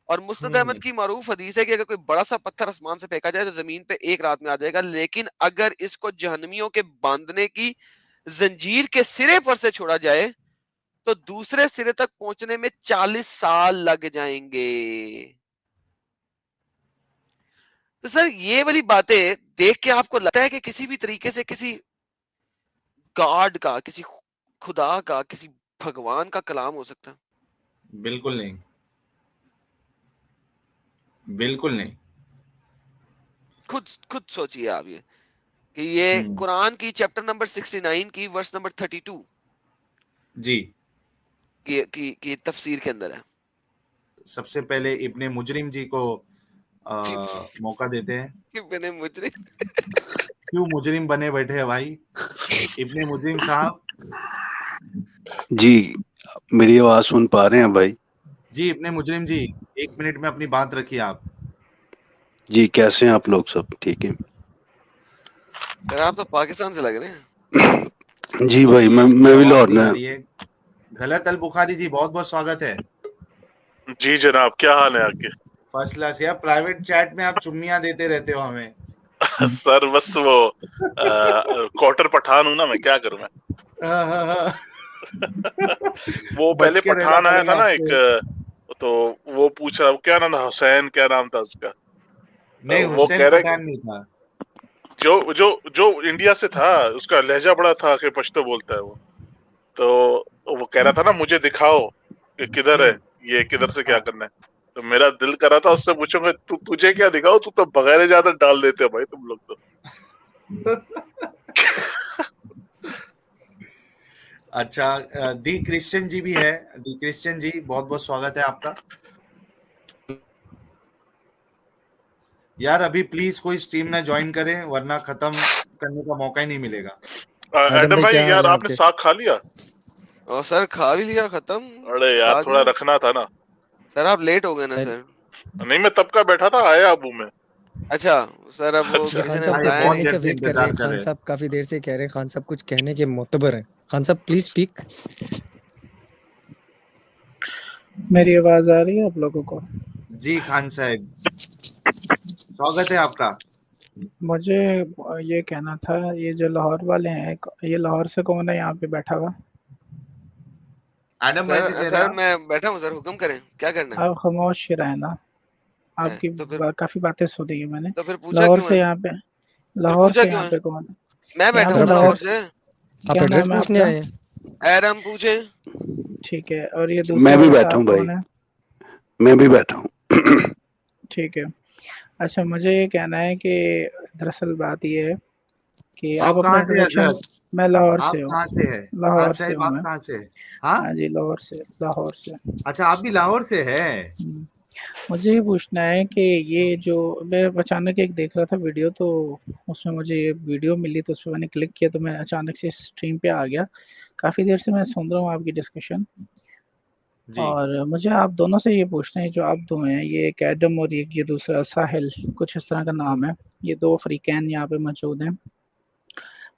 اور مسند احمد کی معروف حدیث ہے کہ اگر کوئی بڑا سا پتھر آسمان سے پھینکا جائے تو زمین پہ ایک رات میں آ جائے گا, لیکن اگر اس کو جہنمیوں کے باندھنے کی زنجیر کے سرے پر سے چھوڑا جائے تو دوسرے سرے تک پہنچنے میں 40 سال لگ جائیں گے. تو سر یہ والی باتیں دیکھ کے آپ کو لگتا ہے کہ کسی بھی طریقے سے کسی گاڈ کا, کسی خدا کا, کسی بھگوان کا کلام ہو سکتا؟ بالکل نہیں, بالکل نہیں. خود سوچیے آپ یہ کہ یہ قرآن کی چیپٹر نمبر 69 کی ورس نمبر 32 جی کی تفسیر کے اندر ہے. سب سے پہلے ابن مجرم جی کو موقع دیتے ہیں. ابن مجرم کیوں مجرم بنے بیٹھے ہیں بھائی؟ ابن مجرم صاحب جی میری آواز سن پا رہے ہیں بھائی؟ جی ابن مجرم جی 1 منٹ میں اپنی بات رکھیے آپ. جی کیسے ہیں آپ لوگ؟ سب ٹھیک ہیں؟ سر آپ تو پاکستان سے لگ رہے ہیں. جی بھائی میں بھی لاہور میں. غلط البخاری جی بہت بہت سواگت ہے. جی جناب کیا حال ہے آپ کے؟ First class. یا پرائیویٹ چیٹ میں آپ چمیاں دیتے رہتے ہو ہمیں. سر بس وہ کوٹر پٹھان ہوں نا میں, کیا کروں میں. وہ پہلے پٹھان آیا تھا نا ایک, تو وہ پوچھ رہا کیا نام تھا, حسین کیا نام تھا اس کا؟ نہیں وہ حسین کہہ رہے پٹھان نہیں تھا, جو انڈیا سے تھا, اس کا لہجہ بڑا تھا کہ پشتو بولتا ہے وہ. تو وہ کہہ رہا تھا نا مجھے دکھاؤ کہ کدھر ہے یہ, کدھر سے کیا کرنا ہے. تو میرا دل کر رہا تھا اس سے پوچھوں گا تجھے کیا دکھاؤ, تو بغیر اجازت ڈال دیتے ہو بھائی تم لوگ تو. اچھا دی کرسچن جی بھی ہے. دی کرسچن جی بہت بہت سواگت ہے آپ کا. یار ابھی پلیز کوئی اسٹریم نہ جوائن کرے ورنہ ختم کرنے کا موقع ہی نہیں ملے گا. ایڈم بھائی یار آپ نے ساگ کھا لیا؟ اور سر کھا بھی لیا, ختم. ارے یار تھوڑا رکھنا تھا نا سر, آپ لیٹ ہو گئے نا سر. نہیں میں تب کا بیٹھا تھا, آیا ابو میں. اچھا سر, اب وہ خان صاحب کچھ کہنے کا ویٹ کر رہے ہیں. خان صاحب کافی دیر سے کہہ رہے ہیں, خان صاحب کچھ کہنے کے معتبر ہیں. خان صاحب پلیز اسپیک. میری آواز آ رہی ہے آپ لوگوں کو؟ جی خان صاحب سواگت ہے آپ کا. مجھے یہ کہنا تھا, یہ جو لاہور والے ہیں, یہ لاہور سے کون ہے یہاں پہ بیٹھا ہوا؟ ایڈم بھائی سے کہہ رہے سر ہیں. میں بیٹھا ہوں سر, حکم کریں کیا کرنا ہے. آپ خاموش رہنا, آپ کی کافی باتیں سنی ہیں میں نے. تو پھر پوچھا لاہور کیوں سے ہے؟ یہاں پہ, لاہور سے یہاں پہ کون ہے؟ میں بیٹھا ہوں لاہور سے. آپ ایڈریس پوچھنے آئے ہیں؟ ایڈم پوچھیں. ٹھیک ہے. اور یہ میں بھی دوسرا بیٹھا ہوں بھائی, میں بھی بیٹھا ہوں. ٹھیک ہے. اچھا مجھے یہ کہنا ہے کہ دراصل بات یہ ہے کہ آپ کہاں اپنا سے ہیں؟ میں لاہور آپ سے ہوں. کہاں سے ہے؟ لاہور آپ سے صاحب ہوں آپ میں. کہاں سے؟ ہاں جی لاہور سے. لاہور سے. اچھا آپ بھی لاہور سے ہے. مجھے یہ پوچھنا ہے کہ یہ جو میں اچانک ایک دیکھ رہا تھا ویڈیو, تو اس میں مجھے یہ ویڈیو ملی, تو اس پہ میں نے کلک کیا, تو میں اچانک سے اسٹریم پہ آ گیا. کافی دیر سے میں سن رہا ہوں آپ کی ڈسکشن, اور مجھے آپ دونوں سے یہ پوچھنا ہے, جو آپ دو ہیں, یہ ایک ایڈم اور یہ دوسرا ساحل, کچھ اس طرح کا نام ہے, یہ دو فریقین یہاں پہ موجود ہیں.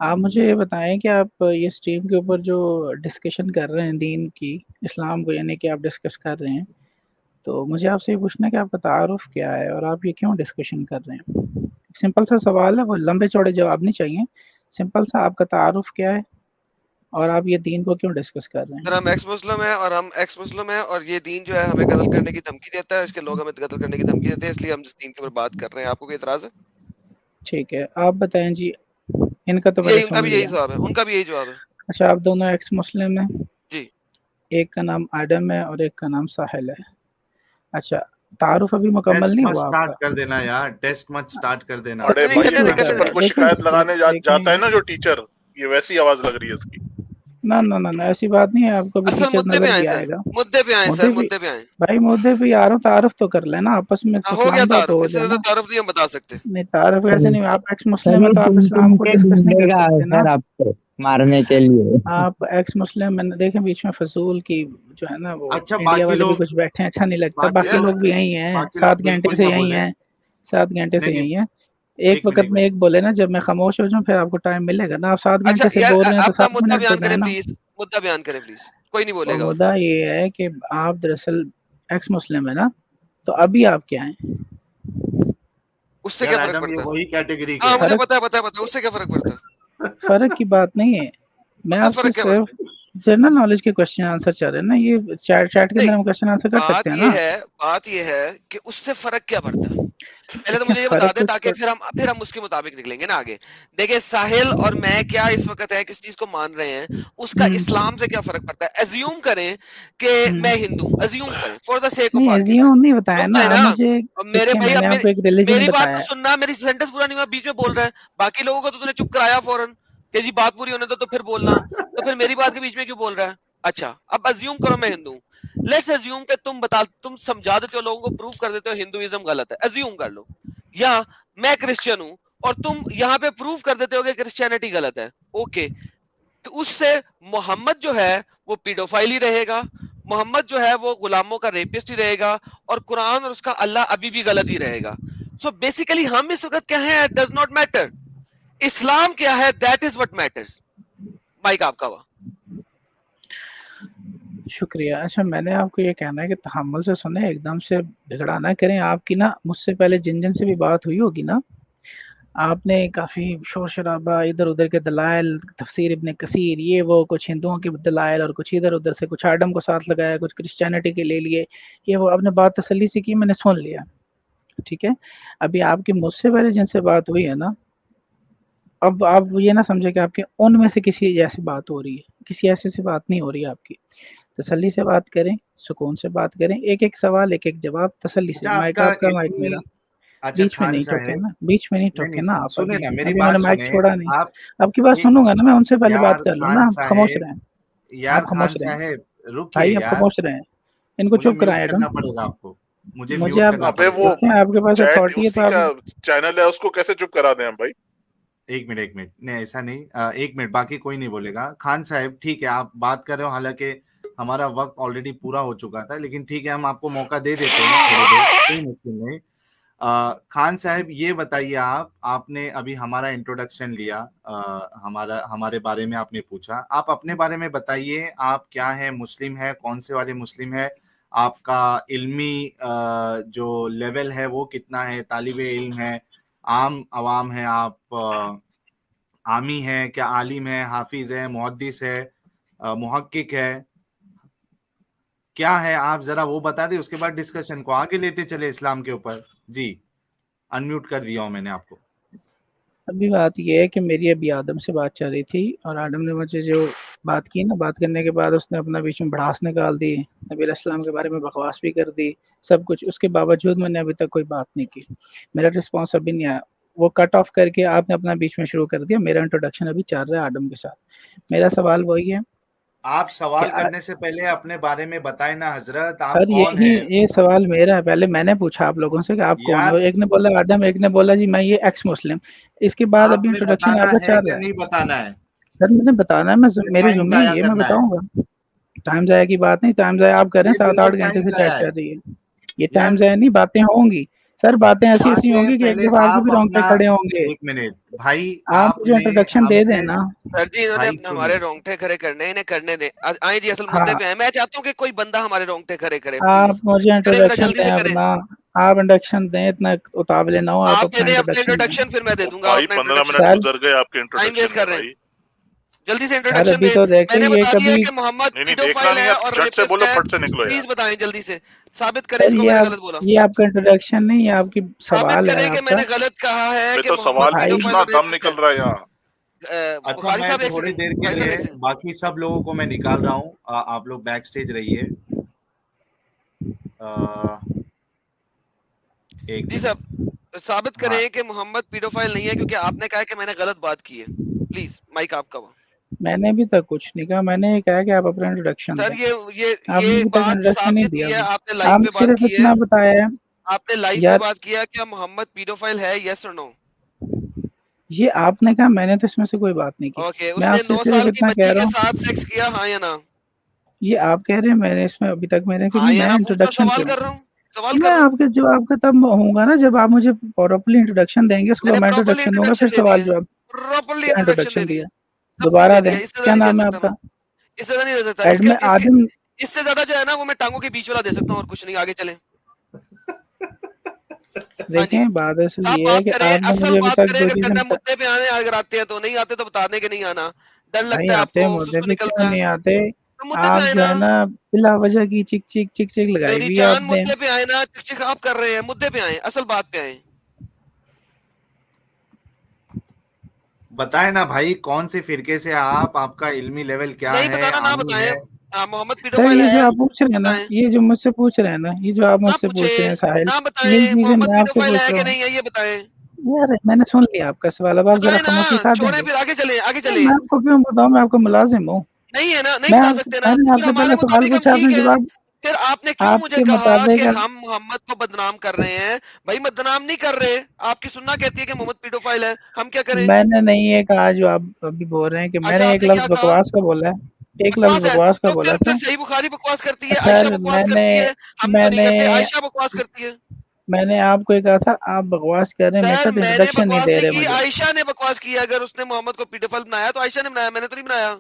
آپ مجھے یہ بتائیں کہ آپ یہ اسٹریم کے اوپر جو ڈسکشن کر رہے ہیں دین کی, اسلام کو یعنی کہ آپ ڈسکس کر رہے ہیں, تو مجھے آپ سے یہ پوچھنا ہے کہ آپ کا تعارف کیا ہے اور آپ یہ کیوں ڈسکشن کر رہے ہیں. سمپل سا سوال ہے, وہ لمبے چوڑے جواب نہیں چاہیے. سمپل سا, آپ کا تعارف کیا ہے اور آپ یہ دین کو کیوں ڈسکس کر رہے ہیں. سر ہم ایکس مسلم ہیں, اور ہم ایکس مسلم ہیں, اور یہ دین جو ہے ہمیں قتل کرنے کی دھمکی دیتا ہے, اس کے لوگ ہمیں قتل کرنے کی دھمکی دیتے ہیں, اس لیے ہم اس دین کے اوپر بات کر رہے ہیں. آپ کو کوئی اعتراض ہے؟ ٹھیک ہے, آپ بتائیں جی. ان کا تو میں یہی نے ان کا سن بھی لیا. یہی جواب ہے, ان کا بھی یہی جواب ہے. اچھا آپ دونوں ایکس مسلم ہیں؟ جی. ایک کا نام ایڈم ہے اور ایک کا نام ساحل ہے. اچھا تعارف ابھی مکمل نہیں ہوا آپ کا. کر دینا یار, ٹیسٹ مت سٹارٹ کر دینا. بڑے بھائی پرنسپل کو شکایت لگانے جاتا ہے نا جو ٹیچر, یہ ویسی آواز لگ رہی ہے اس کی. نہ ایسی بات نہیں ہے, آپ کو بھی اصل ٹیچر مدے پہ نظر آئیں بھی سر, آئے گا. مدے پہ آئیں سر, مدے پہ آئیں بھائی مدے پہ آ رہا ہوں, تعارف تو کر لینا آپس میں. ہو گیا اسلام کا تو تعارف, ہو اس سے جائے زیادہ نا. تعارف نہیں ہم بتا سکتے. نہیں تعارف ایسے نہیں, آپ ایکس مسلم ہیں تو آپ اسلام کو ڈسکس نہیں کر سکتے نا. آپ کو مارنے کے لیے آپ ایکس مسلم, میں نے دیکھیں بیچ میں فضول کی جو ہے نا وہ اچھا انڈیا باقی والے بھی لوگ, کچھ بیٹھے ہیں, اچھا نہیں لگتا. باقی لوگ بھی یہی ہیں, 7 گھنٹے سے یہی ہیں. 7 घंटे से नहीं, यही है। एक एक वक्त मिनट में एक बोले ना, जब मैं खामोश हो जाऊं फिर आपको टाइम मिलेगा ना। आप 7 अच्छा घंटे से यार बोल रहे हैं तो अपना 7 मुद्दा मिनट तो बयान दें करें ना। प्लीज, मुद्दा बयान करें प्लीज, कोई नहीं और बोलेगा। मुद्दा ये है कि आप दरअसल एक्स मुस्लिम है ना, तो अभी आप क्या हैं? उससे यार क्या फर्क एडम, ये पड़ता है? वही कैटेगरी के हाँ हैं। मुझे फर्क पता है उससे क्या फर्क पड़ता है? फर्क की बात नहीं है, मैं उससे आपसे फर्क क्या पड़ता है? सिर्फ जनरल नॉलेज के क्वेश्चन आंसर चाह रहे हैं ना। ये चैट के अंदर नहीं, हम क्वेश्चन आंसर कर सकते हैं ना। बात ये है कि उससे फर्क क्या पड़ता है? पहले तो मुझे ये बता फर्क दे ताकि फिर हम उसके मुताबिक निकलेंगे ना आगे। देखिए साहिल और मैं क्या इस वक्त है किस चीज को मान रहे हैं, उसका इस्लाम से क्या फर्क पड़ता है? अज्यूम करें कि मैं हिंदू, अज्यूम करें फॉर द सेक ऑफ नहीं, आर्ग्यूमेंट, एज्यूम नहीं बताया रुक ना जाए आप ना। मुझे। और मेरे देखिए भाई अब मैंने आपको एक रिलीजन मेरी बात बताया तो है। सुनना, मेरी सेंटेंस पूरा नहीं हुआ, बीच में बोल रहा है। बाकी लोगों को तो तूने चुप कराया फौरन कि जी बात पूरी होने दो तो फिर बोलना, तो फिर मेरी बात के बीच में क्यों बोल रहा है? अच्छा अब अज्यूम करो मैं हिंदू हूं, लेट्स अज्यूम कि तुम समझा देते हो लोगों को, प्रूव कर देते हो हिंदुइज्म गलत है, अज्यूम कर लो। या मैं क्रिश्चियन हूं और तुम यहाँ पे प्रूव कर देते हो कि क्रिश्चियनिटी गलत है, ओके, तो उससे मोहम्मद जो है वो पीडोफाइल ही रहेगा, मोहम्मद जो है वो गुलामों का रेपिस्ट ही रहेगा, और कुरान और उसका अल्लाह अभी भी गलत ही रहेगा। सो बेसिकली हम इस वक्त क्या है, डज नॉट मैटर। इस्लाम क्या है, that is what matters. Mic आपका हुआ। शुक्रिया। अच्छा मैंने आपको ये कहना है कि तहम्मुल से सुने, एकदम से झगड़ा ना करें। आपकी ना मुझसे पहले जिन जिन से भी बात हुई होगी ना, आपने काफ़ी शोर शराबा, इधर उधर के दलाइल, तफसीर इब्न कसीर, ये वो, कुछ हिंदुओं के दलाइल और कुछ इधर उधर से, कुछ आडम को साथ लगाया, कुछ क्रिश्चियनिटी के ले लिए, ये वो आपने बात तसल्ली से की, मैंने सुन लिया, ठीक है। अभी आपकी मुझसे पहले जिनसे बात हुई है ना, अब आप ये ना समझे कि आपके उनमें से किसी जैसी बात हो रही है, किसी ऐसे से बात नहीं हो रही है आपकी। तसल्ली से बात करें, सुकून से बात करें, एक एक सवाल एक एक जवाब तसल्ली से। अच्छा माइक आपका आपका, माइक इल्मी, मेरा। अच्छा बीच में खान नहीं टोके साहब, ना, बीच में नहीं नहीं टोके ना नहीं आप। सुने अभी ना, मेरी अभी बात मैंने माइक सुने छोड़ा नहीं, आप। आपकी बात ये सुनूंगा ना मैं, उनसे पहले बात यार कर लूँ खान ना। आप खामोश साहेब, रहें, यार आप खान खामोश रहें साहेब रुकिए भाई, आप यार, खामोश रहें। इनको मुझे चुप म्यूट कराएं एडम। करना पड़ेगा आपको, मुझे मुझे म्यूट आप करना अबे पड़ेगा। वो देखें, आपके पास चैट अथॉरिटी है तो उसी का आप। चैनल है, उसको कैसे चुप करा दें हम भाई? एक मिनट नहीं, ऐसा नहीं, एक मिनट, बाकी कोई नहीं बोलेगा। खान साहब ठीक है, आप बात कर रहे हो, हालांकि हमारा वक्त ऑलरेडी पूरा हो चुका था, लेकिन ठीक है हम आपको मौका दे देते हैं थोड़ी देर, कोई मुश्किल नहीं। खान साहब ये बताइए, आपने अभी हमारा इंट्रोडक्शन लिया, हमारे बारे में आपने पूछा, आप अपने बारे में बताइए, आप क्या है, मुस्लिम है, कौन से वाले मुस्लिम है, आपका इल्मी जो लेवल है वो कितना है, तालिबे इल्म है, आम अवाम है, आप आमी है, क्या आलिम है, हाफिज है, मुहद्दिस है, मुहक्किक है, क्या है, आप जरा वो बता दें, उसके बाद डिस्कशन को आगे लेते चले इस्लाम के ऊपर। जी अनम्यूट कर दिया हूं मैंने आपको। अभी बात ये है कि मेरी अभी आदम से बात चल रही थी, और आदम ने मुझे जो बात की ना, बात करने के बाद उसने अपना बीच में भड़ास निकाल दी, नबी अलैहिस्सलाम के बारे में बकवास भी कर दी, सब कुछ। उसके बावजूद मैंने अभी तक कोई बात नहीं की, मेरा रिस्पॉन्स अभी नहीं आया। वो कट ऑफ करके आपने अपना बीच में शुरू कर दिया। मेरा इंट्रोडक्शन अभी चल रहा है आदम के साथ। मेरा सवाल वही है, आप सवाल करने से पहले अपने बारे में बताएं ना हजरत, आप सर कौन यही है? ये सवाल मेरा है। पहले मैंने पूछा आप लोगों से कि आप कौन यार हो, एक ने बोला आदम, एक ने बोला जी मैं ये एक्स मुस्लिम। इसके बाद अभी आपने इंट्रोडक्शन बताना आपका है चल कि रहा है। नहीं बताना है? सर मैंने बताना है, मैं मेरी टाइम जिम्मे जाया ये मैं करना है, बताऊंगा। टाइम जाया की बात नहीं, टाइम जाया आप कर रहे ये हैं, 7-8 बिल्कुल घंटे टाइम से जाया चैट है कर रही है। ये टाइम यार। जाया नहीं, बातें होंगी सर, बातें ऐसी ऐसी बातें होंगी कि एक पहले दफा आपके आप भी रोंगटे अपना, खड़े होंगे। एक मिनट भाई, आप मुझे आपने इंट्रोडक्शन दे हमसे, देना। सर जी इन्होंने भाई अपने हमारे सुनिए, रोंगटे खड़े करने हैं, इन्हें करने दें। आए जी असल मुद्दे हाँ, पे आए। मैं चाहता हूँ कि कोई बंदा हमारे रोंगटे खड़े करे, आप प्लीज मुझे करें, जरा इंट्रोडक्शन जल्दी दें से करें। अपना। आप इंट्रोडक्शन दें, इतना उतावले ना हो, आप आप दे अपना दें अपना इंट्रोडक्शन दें। इंट्रोडक्शन, फिर मैं दे ओ दूंगा भाई अपना 15 इंट्रोडक्शन। मिनट सर गुजर गए आपके टाइम इंट्रोडक्शन वेस्ट में कर रहे हैं, भाई। जल्दी से सर इंट्रोडक्शन अभी दे। तो देखे मैंने ये बता दिया कभी। कि मोहम्मद नहीं नहीं देखना पीडोफाइल नहीं है है, और झट से रेपिस्ट बोलो, है। फट से निकलो प्लीज यार। बताएं जल्दी से, साबित करें सर इसको मैंने गलत बोला। ये आपका इंट्रोडक्शन नहीं, ये आपकी साबित सवाल है करें कि आपका। मैंने गलत कहा है मैं कि तो मोहम्मद सवाल भी भाई पीडोफाइल पूछना, और दम रेपिस्ट है। निकल रहा है यहाँ। अच्छा बुखारी मैं साहब एक थोड़ी सेकंड, देर के बुखारी साहब लिए एक सेकंड। बाकी सब लोगों को मैं निकाल रहा हूँ, आप लोग बैक स्टेज रहिए। एक जी मिनट, साहब साबित हाँ करें कि मोहम्मद पीडोफाइल नहीं है, क्योंकि आपने कहा कि मैंने गलत बात की है। प्लीज माइक आपका हुआ। मैंने अभी तक कुछ नहीं कहा, मैंने ये कहा कि आप अपना इंट्रोडक्शन सर दें। ये आपने ये अभी तक बात इंट्रोडक्शन नहीं साबित दिया की है, अभी। आपने लाइव आपने पे बात सिर्फ की है। इतना बताया है आपने लाइव पे यार। बात किया क्या मोहम्मद पीडोफाइल है, यस और नो? ये आपने कहा, मैंने तो इसमें से कोई बात नहीं की। ओके, मैं उसने आपसे 9 सिर्फ साल की इतना कह बच्ची रहा के हूँ, साथ सेक्स किया, हाँ या ना? ये आप कह रहे हैं, मैंने इसमें अभी तक मैंने कि हाँ नहीं, या मैं ना पूछना, इंट्रोडक्शन पे सवाल हूँ। कर रहा हूँ, सवाल मैं कर रहा हूँ। आपके जवाब का तब होऊंगा ना जब आप मुझे प्रॉपरली इंट्रोडक्शन देंगे, उसके बाद मैंने मैं प्रॉपरली इंट्रोडक्शन दूंगा, फिर इंट्रोडक्शन दे सवाल दिया, जवाब। प्रॉपरली क्या इंट्रोडक्शन दे इंट्रोडक्शन दिया, दिया? सब कुछ दोबारा दे दें। दिया, इससे क्या ज्यादा नहीं नाम दे है सकता आपका? मैं, इससे ज्यादा नहीं दे सकता। एडमिन आदिम। इससे ज्यादा जो है ना वो मैं टांगों के बीच वाला दे सकता हूँ, और कुछ नहीं। आगे चलें। हाँ जी, देखें, बात असल आप ये है बात कि करें, आपने असल मुझे अभी बात तक करें, जो अगर चीजें करना है मुद्दे पे आने, अगर आते हैं तो, नहीं आते तो बताने के नहीं आना, डर भाई लगता है आते आपको, मुद्दे सुसु पे निकलता क्यों है, नहीं आते? तो मुद्दे पे आप आए जो ना। है ना बिला वजह की चिक चिक चिक चिक लगाई मेरी हुई है जान, आपने। मुद्दे पे आए ना, चिक चिक आप कर रहे हैं, मुद्दे पे आए, असल बात पे आए। बताए ना भाई, कौन से फिरके से आप, आपका इल्मी लेवल क्या नहीं है, बताना, ना आमी बताएं। है? मोहम्मद सर पीडोफाइल ये जो है, आप पूछ रहे हैं ना, बताएं। ये जो मुझसे पूछ रहे हैं ना, ये जो आप ना मुझसे पूछे, पूछ रहे हैं साहिल, ना ये बताएं, चीजें मोहम्मद मैं आपसे पीडोफाइल पूछ है रहा कि हूँ। नहीं है, ये बताएं। यार मैंने सुन लिया आपका सवाल, अब आप जरा बताएं ना, खामोशी खा छोड़े, देंगे। फिर आगे चले, आगे नहीं, चले। मैं आपको क्यों बताऊं, मैं आपका मुलाजिम हूँ। नहीं है ना, नहीं बता सकते ना, मैंने फिर आपसे हमारे पहले सवाल मुताबिक हम पूछा, ठीक आपने है। जवाब फिर आपने क्यों मुझे आपके कहा मुताबिक कि हम मोहम्मद को बदनाम कर रहे हैं? भाई बदनाम नहीं कर रहे, आपकी सुन्ना कहती है कि मोहम्मद पीडोफाइल है, हम क्या करें? मैंने नहीं ये कहा जो आप अभी बोल रहे हैं कि अच्छा, मैंने एक आपने क्या लफ्ज कहा? बकवास का बोला है, एक लफ्ज बकवास है, बकवास का तो बोला फिर था सही बुखारी बकवास करती है, आयशा सर। बकवास करती है, हम तो नहीं मैंने करते, आयशा बकवास करती है। मैंने आपको ये कहा था, आप बकवास कर रहे हैं, मेरे सर साथ मैंने इंट्रोडक्शन नहीं बकवास दे नहीं रहे की, मुझे। आयशा ने बकवास की है। अगर उसने मोहम्मद को पीडोफाइल बनाया तो आयशा ने बनाया, मैंने तो नहीं बनाया।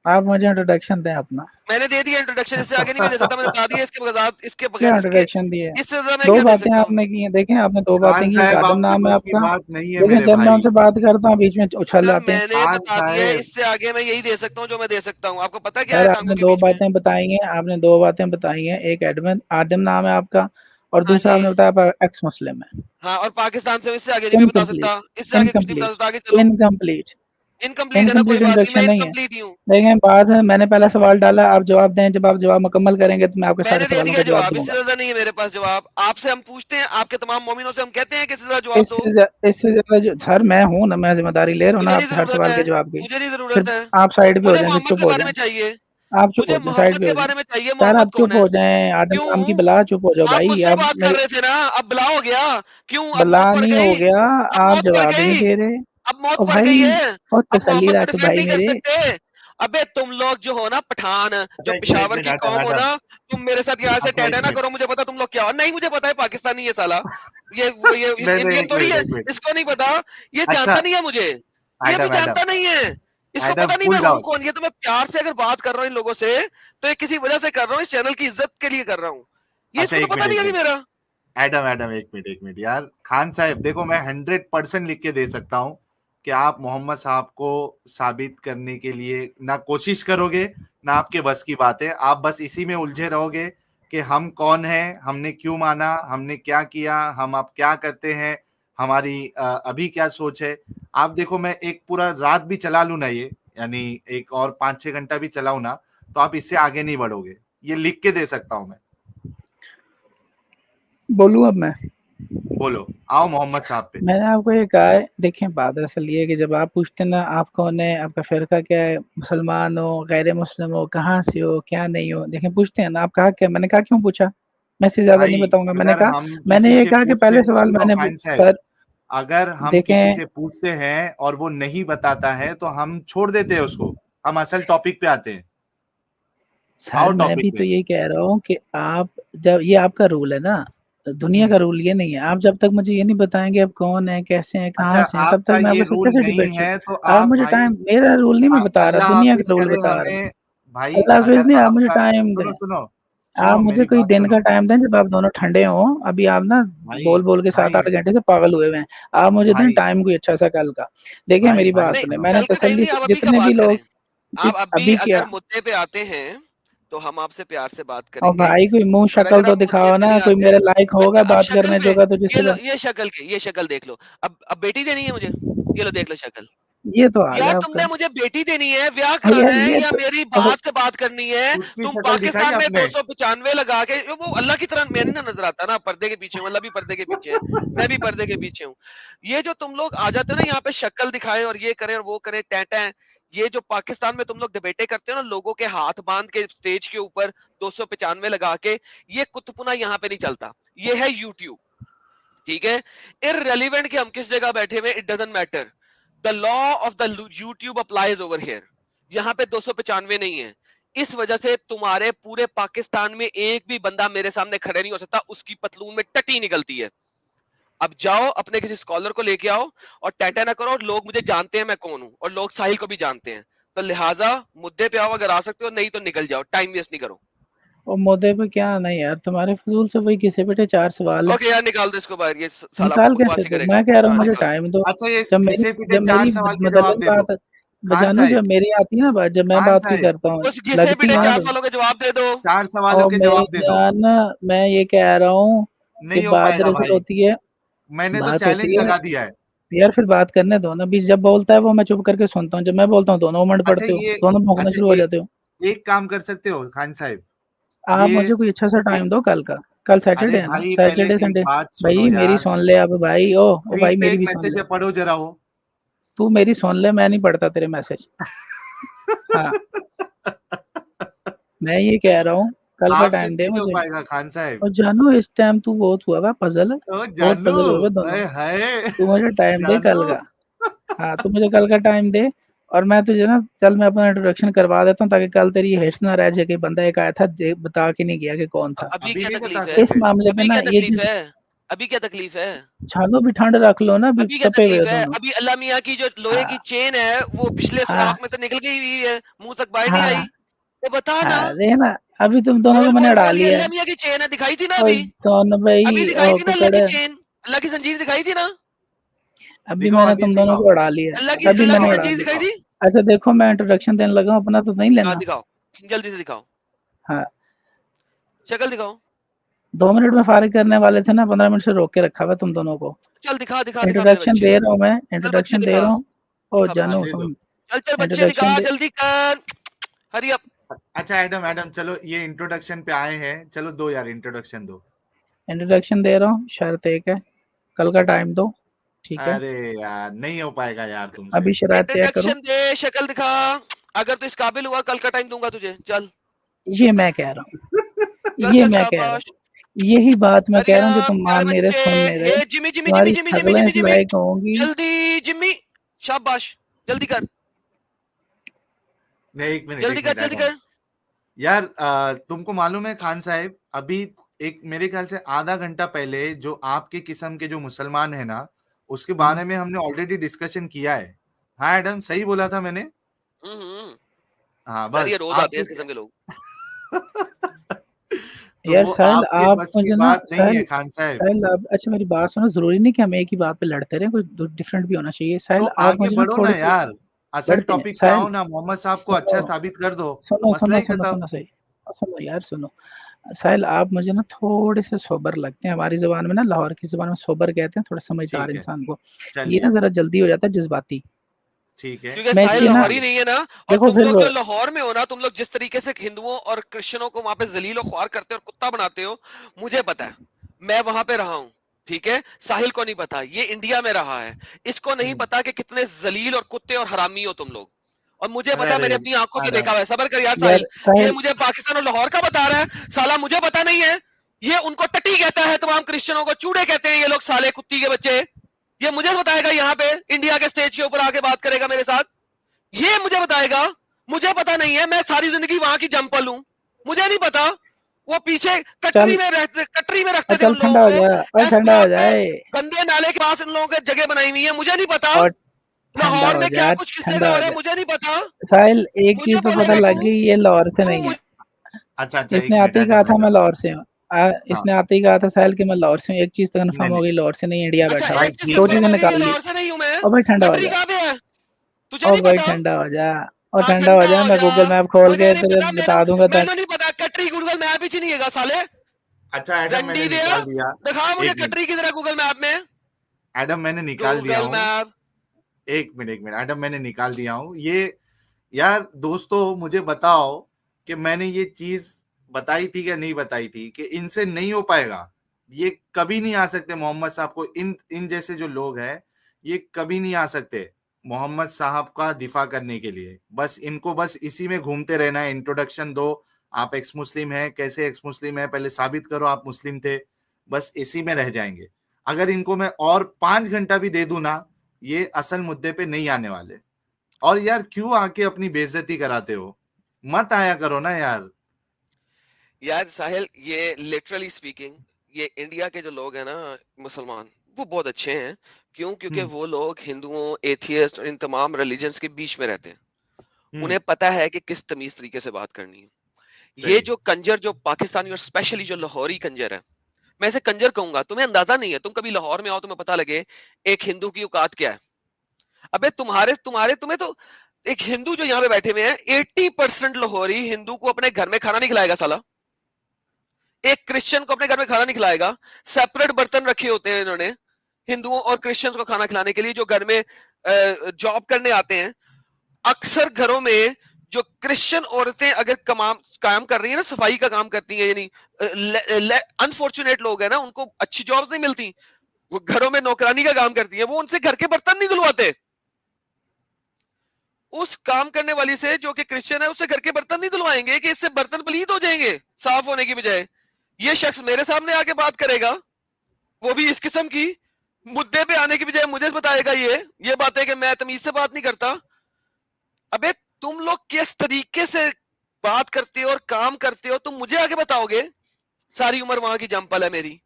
आप मुझे इंट्रोडक्शन दें अपना। मैंने दे दिया इंट्रोडक्शन, इससे आगे नहीं मैं दे सकता, मैंने बता दिया इसके बगैर, इसके क्या बगैर, इसके इंट्रोडक्शन दी है? इससे ज्यादा मैं दो क्या दे बातें सकता हूँ? आपने की हैं, देखें आपने दो बातें खान की, एक साहब, आदम आपकी नाम है बस की आपका। बात नहीं है देखें मेरे जब मैं भाई। उनसे बात करता हूँ बीच में उछल सर जाते हैं। मैंने खान बता दिया है, साहब, इससे आगे मैं यही दे सकता हूँ जो मैं दे सकता हूँ। आपको पता क्या है सर टांगों आपने के दो बीच में? बातें बताई हैं, आपने दो बातें बताई हैं, एक एडमिन आदम नाम है आपका, और हाँ दूसरा जी, आपने बताया एक्स मुस्लिम है। हाँ, और पाकिस्तान से इससे आगे नहीं मैं बता इनकम्प्लीट, सकता, इससे आगे कुछ नहीं बता इनकम्प्लीट, सकता। आगे चलो। इनकम्प्लीट, इनकम्प्लीट है ना, कोई इनकम्प्लीट बात नहीं, मैं इंट्रोडक्शन नहीं है। इनकम्प्लीट ही हूँ। देखें बात है, मैंने पहला सवाल डाला, आप जवाब दें, जब आप जवाब मुकम्मल करेंगे तो मैं आपके सारे मैंने दे सवालों दिया का जवाब जवाब, इससे दूंगा। ज्यादा नहीं है मेरे पास जवाब। आपसे हम पूछते हैं, आपके तमाम मोमिनों से हम कहते हैं कि इससे ज्यादा जवाब दो। इससे ज्यादा जो सर मैं हूँ ना, मैं जिम्मेदारी ले रहा हूँ ना मुझे नहीं आपके हर जरूरत सवाल है, के जवाब की। मुझे नहीं फिर जरूरत है। आप साइड पे हो मुझे जाएं, फिर मोहम्मद चुप के हो बारे में जाएं। चाहिए, आप चुप मुझे हो जाएं, साइड मोहम्मद पे के हो जाएं। बारे में चाहिए। सर मोहम्मद आप कौन चुप है? हो जाएं, आदम नाम की क्यों? बला, चुप हो जाओ आप भाई। मुझसे आप बात कर मेरे रहे थे ना, अब बला हो गया। क्यों? अब बला मौत पड़ नहीं हो गई, गया, अब आप मौत पड़ जवाब ही नहीं गई, दे रहे। अब मौत ओ पड़ गई भाई, है। और अब तसल्ली मोहम्मद को रख डिफेंड भाई नहीं कर मेरे। सकते। अबे तुम लोग जो हो ना पठान, जो अच्छा एक मिनट, एक पिशावर मिनट, की आदम कौम हो आदम, ना, तुम मेरे साथ यहाँ से अच्छा टेढ़े एक ना मिनट, करो। मुझे पता तुम लोग क्या हो। नहीं मुझे पता है पाकिस्तानी है साला, ये वो ये नहीं नहीं, इंडियन एक थोड़ी मिनट, है। एक मिनट। इसको नहीं पता, ये अच्छा, जानता नहीं है मुझे, ये भी एडम जानता एडम नहीं है, इसको एडम, पता नहीं मैं कूल हूँ डाउन। कौन। ये तो मैं प्यार से अगर बात कर रहा हूँ इन लोगों से, तो ये किसी वजह से कर रहा हूँ, इस चैनल की इज्जत के लिए कर रहा हूँ। ये अच्छा इसको तो एक पता मिनट, नहीं एक अभी मिनट, मेरा। एडम एडम, एक मिनट यार। खान साहब देखो, मैं 100% लिख के दे सकता हूँ कि आप मोहम्मद साहब को साबित करने के लिए ना कोशिश करोगे, ना आपके बस की बात है। आप बस इसी में उलझे रहोगे कि हम कौन हैं, हमने क्यों माना, हमने क्या किया, हम अब क्या करते हैं, हमारी अभी क्या सोच है। आप देखो, मैं एक पूरा रात भी चला लूँ ना ये, यानी एक और 5-6 घंटा भी चलाऊँ ना, तो आप इससे आगे नहीं बढ़ोगे। ये लिख के दे सकता हूँ मैं। बोलूँ अब मैं? बोलो, आओ मोहम्मद साहब पे। मैंने आपको ये कहा है, देखें बात असल ये है कि जब आप पूछते हैं ना आप कौन है, आपका फिरका क्या है, मुसलमान हो, गैर मुस्लिम हो, कहाँ से हो, क्या नहीं हो, देखें पूछते हैं ना आप कहा क्या, मैंने कहा क्यों पूछा, मैं इससे ज्यादा नहीं भाई बताऊंगा। मैंने अगर कहा, हम किसी मैंने ये से कहा कि पूछते पहले हैं, सवाल सुनो मैंने खान साहब, सर अगर हम किसी देखें, से पूछते हैं और वो नहीं बताता है तो हम छोड़ देते हैं उसको, हम असल टॉपिक पे आते हैं। आओ सर मैं टॉपिक भी तो पे। यही कह रहा हूँ कि आप जब, ये आपका रूल है ना, दुनिया का रूल ये नहीं है, आप जब तक मुझे ये नहीं बताएंगे आप कौन है, कैसे हैं, अच्छा, कहाँ से हैं, तब आपका तक मैं ये आपके साथ रूल कैसे नहीं डिबेट है तो आप आप मुझे भाई, टाइम, मेरा रूल नहीं मैं बता रहा, अल्लाह दुनिया हाफिज का रूल करे बता रहा हूँ। हमें। भाई अल्लाह हाफिज अगर नहीं, आप मुझे आपका, टाइम दें, सुनो सुनो आप सुनो, मुझे मेरी कोई बात दिन का सुनो टाइम दें जब आप दोनों ठंडे हों। अभी आप ना भाई। बोल बोल के भाई 7-8 घंटे से पागल हुए हुए हैं। आप मुझे दें भाई टाइम कोई अच्छा सा कल का। देखिए भाई मेरी भाई बात नहीं सुने, सुनो। मैंने कल का टाइम तसल्ली नहीं, से आप अभी का जितने भी बात करें। लोग आप अभी अभी अगर क्या, मुद्दे पे आते हैं तो हम आपसे प्यार से बात और करेंगे, भाई कोई मुंह और शक्ल अगर तो आप मुद्दे दिखाओ पे ना, नहीं कोई आते। मेरे लायक अच्छा होगा अब बात शक्ल करने पे, जोगा तो ये जिससे लो, ये शक्ल के, ये शक्ल देख लो। अब बेटी देनी है मुझे, ये लो देख लो शक्ल। ये तो हाल यार है आपका। तुमने मुझे बेटी देनी है, ब्याह और कराना यार है, ये या तो मेरी अब बात से बात करनी है? उसकी तुम शक्ल दिखाई पाकिस्तान में आपने? 295 लगा के, वो अल्लाह की तरह मैं नहीं ना नजर आता ना, पर्दे के पीछे हूँ, अल्लाह भी पर्दे के पीछे है, मैं भी पर्दे के पीछे हूँ। ये जो तुम लोग आ जाते हो ना यहाँ पे शक्ल दिखाएं और ये करें और वो करें, टैटा, ये जो पाकिस्तान में तुम लोग डिबेटे करते हो ना, लोगों के हाथ बांध के स्टेज के ऊपर 295 लगा के, ये कुतपुना यहाँ पे नहीं चलता। ये है यूट्यूब, ठीक है? इररेलेवेंट कि हम किस जगह बैठे हुए, it doesn't matter. The law of the YouTube applies over here. यहाँ पे 295 नहीं है। اس وجہ سے تمہارے پورے پاکستان میں ایک بھی بندہ میرے سامنے کھڑے نہیں ہو سکتا, اس کی پتلون میں ٹٹی نکلتی ہے. اب جاؤ اپنے کسی اسکالر کو لے کے آؤ اور ٹیٹا نہ کرو, اور لوگ مجھے جانتے ہیں میں کون ہوں, اور لوگ ساحل کو بھی جانتے ہیں, تو لہٰذا مدے پہ آؤ اگر آ سکتے ہو, نہیں تو نکل جاؤ, ٹائم ویسٹ نہیں کرو. اور مودے پہ کیا نہیں یار, تمہارے فضول سے وہی کسے بیٹے 4 سوال ہے, اوکے یار نکال دو اس کو باہر, یہ سالہ نکال کیسے بکواسی دو, کرے گا. میں کہہ رہا ہوں ہاں مجھے نکالو. ٹائم دو. اچھا یہ جب گھسے میری پیٹے جب 4 میری سوال کے مدلل جواب دے دو. بات خان بجانو جب صاحب, میری آتی ہے نا بات, جب میں خان بات کی صاحب کرتا ہوں اس گھسے لگتی پیٹے ہے نا 4 تو. سوالوں کے جواب دے دو. 4 سوالوں اور کے میری جواب دے دو. جان میں یہ کہہ رہا ہوں کہ نہیں ہو بات پائے گا دراصل بھائی, ہوتی ہے, میں نے تو بات چیلنج ہوتی ہے لگا دیا ہے. یار پھر بات کرنے دو نا, بیچ جب بولتا ہے وہ میں چپ کر کے سنتا ہوں, جب میں بولتا ہوں دونوں منڈ اچھا پڑتے ہو, یہ دونوں بھونکنا اچھا شروع ہو جاتے ہو. ایک کام کر سکتے ہو خان صاحب, آپ یہ مجھے کوئی اچھا سا ٹائم دو کل کا, کل ارے سیٹرڈے ہے نا, بھائی پہلے سیٹرڈے ایک سنڈے. بات سنو بھائی میری یار, سن لے اب بھائی, او اسکرین بھائی پہ میری ایک بھی سن میسج لے, ہے, پڑھو ذرا وہ. تو میری سن لے, میں نہیں پڑھتا تیرے میسج. ہاں میں یہ کہہ رہا ہوں کل کا آپ سے ٹائم دے نہیں ہو مجھے. پائے گا خان صاحب. اور جانو اس ٹائم تو بہت ہوا ہوا پزل, او بہت جانو, پزل ہوئے دونوں. اے ہائے تو مجھے ٹائم دے جانو. کل کا. ہاں تو مجھے کل کا ٹائم دے, اور میں تجھے نا چل میں اپنا انٹروڈکشن کروا دیتا ہوں تاکہ کل تیری ہیٹس نہ رہ جائے کہ بندہ ایک آیا تھا بتا کے نہیں گیا کہ کون تھا. ابھی ابھی کیا بھی بتا تکلیف ہے, اس سکتے. معاملے پہ ابھی نا کیا یہ تکلیف ہے, ابھی کیا تکلیف ہے, چھالو بھی ٹھنڈ رکھ لو نا, بھی ابھی کیا تپے ہوئے تکلیف ہے. دونوں. ابھی اللہ میاں کی جو لوہے کی چین ہے وہ پچھلے ہاں سوراخ میں سے نکل گئی ہوئی ہے, منہ تک باہر نہیں ہاں آئی, تو بتا نا. ارے نا ابھی تم دونوں کو بول میں نے بول اڑا بول, یہ لیا اللہ ہے. میاں کی چین ہے, دکھائی تھی نا اور ابھی, دونوں بھائی ابھی دکھائی تھی نا اللہ کی ککڑ, چین, اللہ کی زنجیر دکھائی تھی نا, ابھی دکھاؤ میں نے حدیث تم دونوں دکھاؤ, کو اڑا لیا ہے, ابھی اللہ میں کی نے اڑا زنجیر لیا. دکھائی تھی. اچھا دیکھو میں انٹروڈکشن دینے لگا ہوں اپنا, تو نہیں ہاں لینا. دکھاؤ, جلدی سے دکھاؤ, ہاں شکل دکھاؤ, 2 منٹ میں فارغ کرنے والے تھے نا, 15 منٹ سے روک کے رکھا ہوا تم دونوں کو. چل دکھا دکھا دکھا میرے انٹروڈکشن بچے, دے رہا ہوں میں, چل بچے انٹروڈکشن دے دکھا, رہا ہوں. او دکھا بچے, ہاں جانو دے دو. سن, چل چل بچے دکھا, انٹروڈکشن دے. جلدی کر, ہری اپ. اچھا ایڈم چلو یہ انٹروڈکشن پہ آئے ہیں, چلو دو یار انٹروڈکشن دو. انٹروڈکشن دے رہا ہوں, شرط ایک ہے کل کا ٹائم دو, ٹھیک ہے. ارے یار نہیں ہو پائے گا یار تم سے. ابھی شرائط طے کرو. انٹروڈکشن دے, شکل دکھا, اگر تو اس قابل ہوا کل کا ٹائم دوں گا تجھے, چل یہ میں کہہ رہا ہوں, چل یہ چل, میں کہہ رہا شاباش. ہوں, یہی بات میں کہہ ہری رہا ہوں کہ اپ تم پیارے مان نہیں رہے, بچے, سن نہیں اے رہے. جمی جمی جمی تمہاری جمی جمی شکلیں جمی اس جمی, لائق ہوں گی. جلدی جمی, شاباش, جلدی کر, نہیں ایک منٹ جلدی ایک کر, منٹ جلدی ایڈم کر. یار, تم کو معلوم ہے خان صاحب, ابھی ایک میرے خیال سے آدھا گھنٹہ پہلے جو آپ کے قسم کے جو مسلمان ہیں نا, اس کے بارے میں ہم نے آلریڈی ڈسکشن کیا ہے. ہاں ایڈم صحیح بولا تھا میں نے. ہاں سر یہ بس روز آپ آتے ہیں اس قسم کے لوگ. تو یار وہ ساحل آپ کے آپ بس کی مجھے نا, بات نہیں ہے خان صاحب. ساحل آپ, اچھا میری بات سنو, ضروری نہیں کہ ہم ایک ہی بات پہ لڑتے رہیں, کوئی ڈفرینٹ بھی ہونا چاہیے. ساحل تو آپ آگے مجھے نا بڑھو نا تھوڑے سے یار, اصل بڑھتے ہیں. ٹاپک پہ ساحل آؤ نا, محمد صاحب کو سنو اچھا ثابت کر دو, سنو مسئلہ سنو ہی سنو ختم. سنو صحیح سنو یار سنو. ساحل آپ مجھے نا تھوڑے سے سوبر لگتے ہیں, ہماری زبان میں نا, لاہور کی زبان میں سوبر کہتے ہیں, تھوڑا سمجھدار ٹھیک ہے, انسان کو. یہ چلیے نا ذرا جلدی ہو جاتا ہے جذباتی. ٹھیک ہے, کیونکہ میں ساحل یہ نا لاہوری نہیں ہے نا, اور دیکھو تم پھر لوگ جو لاہور میں ہو نا, تم لوگ جس طریقے سے ہندوؤں اور کرسچنوں کو وہاں پہ ذلیل و خوار کرتے اور کتا بناتے ہو, مجھے پتا ہے, میں وہاں پہ رہا ہوں, ٹھیک ہے. ساحل کو نہیں پتا, یہ انڈیا میں رہا ہے, اس کو نہیں پتا کہ کتنے ذلیل اور کتے اور حرامی ہو تم لوگ, اور مجھے پتا ہے, میں ارے نے اپنی آنکھوں سے ایڈم دیکھا ہوا ہے. صبر کر یار یار ساحل, یہ ساحل مجھے پاکستان اور لاہور کا بتا رہا ہے, سالا مجھے پتا نہیں ہے. یہ ان کو ٹٹی کہتا ہے, تمام کرسچنوں کو چوڑے کہتے ہیں یہ لوگ, سالے کتی کے بچے. یہ مجھے بتائے گا یہاں پہ انڈیا کے سٹیج کے اوپر آ کے بات کرے گا میرے ساتھ, یہ مجھے بتائے گا. مجھے پتا نہیں ہے, میں ساری زندگی وہاں کی جمپل ہوں, مجھے نہیں پتا. وہ پیچھے چل کٹری میں رکھتے تھے چل ان ٹھنڈا لوگوں ہو کو, جائے, اور ایس ٹھنڈا ہو پلاٹ پہ جائے, گندے نالے کے پاس ان لوگوں کے جگہ بنائی ہوئی ہے. مجھے نہیں پتا اور ٹھنڈا لاہور ہو میں کیا جائے, کچھ کسے ٹھنڈا کا ہو ہو رہا ہے, جائے. مجھے نہیں پتا. ساحل ایک مجھے چیز تو پہلے پتہ لگ گئی, یہ لاہور سے نہیں ہے. اچھا اچھا, اس ایک نے منٹ آتے ہی کہا ایڈم تھا میں ایڈم لاہور سے ہوں, اس ہاں نے آتے ہی کہا تھا ساحل کہ میں لاہور سے ہوں. ایک چیز تو نہیں کنفرم ہو نہیں گئی, لاہور سے نہیں, انڈیا اچھا بیٹھا بھائی ہوا. ایک چیز ٹھیک دو ہے, کنفرم چیزیں ہو گئی کہ نکال لی. لاہور سے نہیں ہوں میں, اور بھائی ٹھنڈا ہو کٹری جا, کہاں پہ ہے تجھے اور نہیں بھائی پتا. ٹھنڈا ہو جا, اور ہاں ٹھنڈا ہو جا, ہو میں جا, گوگل میپ کھول مجھے کے نہیں تجھے پتا, بتا دوں گا میں نہیں پتا. کٹری گوگل میپ ہی نہیں ہے سالے, اچھا ایڈم میں نے رنڈی دیا, نکال دیا. دکھا مجھے ایک منٹ کٹری کی طرح گوگل میپ میں, ایڈم میں نے نکال دیا گوگل ہوں. میپ. ایک منٹ ایڈم میں نے نکال دیا ہوں. یہ یار دوستو مجھے بتاؤ کہ میں نے یہ چیز بتائی تھی کہ نہیں بتائی تھی, کہ ان سے نہیں ہو پائے گا. یہ کبھی نہیں آ سکتے محمد صاحب کو, ان جیسے جو لوگ ہیں یہ کبھی نہیں آ سکتے محمد صاحب کا دفاع کرنے کے لیے. بس ان کو بس اسی میں گھومتے رہنا ہے. انٹروڈکشن دو, آپ ایکس مسلم ہیں, کیسے ایکس مسلم ہے, پہلے ثابت کرو آپ مسلم تھے, بس اسی میں رہ جائیں گے. اگر ان کو میں اور 5 گھنٹہ بھی دے دوں نا, یہ اصل مدے پہ نہیں آنے والے. اور یار کیوں آ کے اپنی بے عزتی کراتے ہو, मत आया करो ना यार। यार साहिल, ये लिटरली स्पीकिंग, ये इंडिया के जो लोग हैं ना मुसलमान, वो बहुत अच्छे हैं। क्यों? क्योंकि वो लोग हिंदुओं, एथियस्ट, इन तमाम रिलीजन्स के बीच में रहते हैं। उन्हें पता है कि किस तमीज तरीके से बात करनी है। ये जो कंजर, जो पाकिस्तानी और स्पेशली जो लाहौरी कंजर है, मैं इसे कंजर कहूंगा, तुम्हें अंदाजा नहीं है। तुम कभी लाहौर में आओ, तुम्हें पता लगे एक हिंदू की औकात क्या है। अबे तुम्हें तो एक हिंदू जो यहाँ पे बैठे हुए हैं, 80% लाहौरी हिंदू को अपने घर में खाना नहीं खिलाएगा साला। एक क्रिश्चियन को अपने घर में खाना नहीं खिलाएगा। सेपरेट बर्तन रखे होते हैं इन्होंने हिंदुओं और क्रिश्चियंस को खाना खिलाने के लिए, जो घर में जॉब करने आते हैं। अक्सर घरों में जो क्रिश्चियन औरतें अगर काम कर रही है ना, सफाई का काम करती हैं, यानी अनफॉर्चुनेट लोग हैं ना, उनको अच्छी जॉब्स नहीं मिलती, वो घरों में नौकरानी का काम करती है, वो उनसे घर के बर्तन नहीं धुलवाते। उस काम करने वाली से, जो कि क्रिश्चियन है, उससे घर के बर्तन नहीं धुलवाएंगे कि इससे बर्तन पलीत हो जाएंगे साफ होने की बजाय। ये शख्स मेरे सामने आके बात करेगा, वो भी इस किस्म की मुद्दे पे आने की बजाय मुझे बताएगा ये बातें कि मैं तमीज से बात नहीं करता। अबे तुम लोग किस तरीके से बात करते हो और काम करते हो, तुम मुझे आगे बताओगे? सारी उम्र वहां की जंपल है मेरी।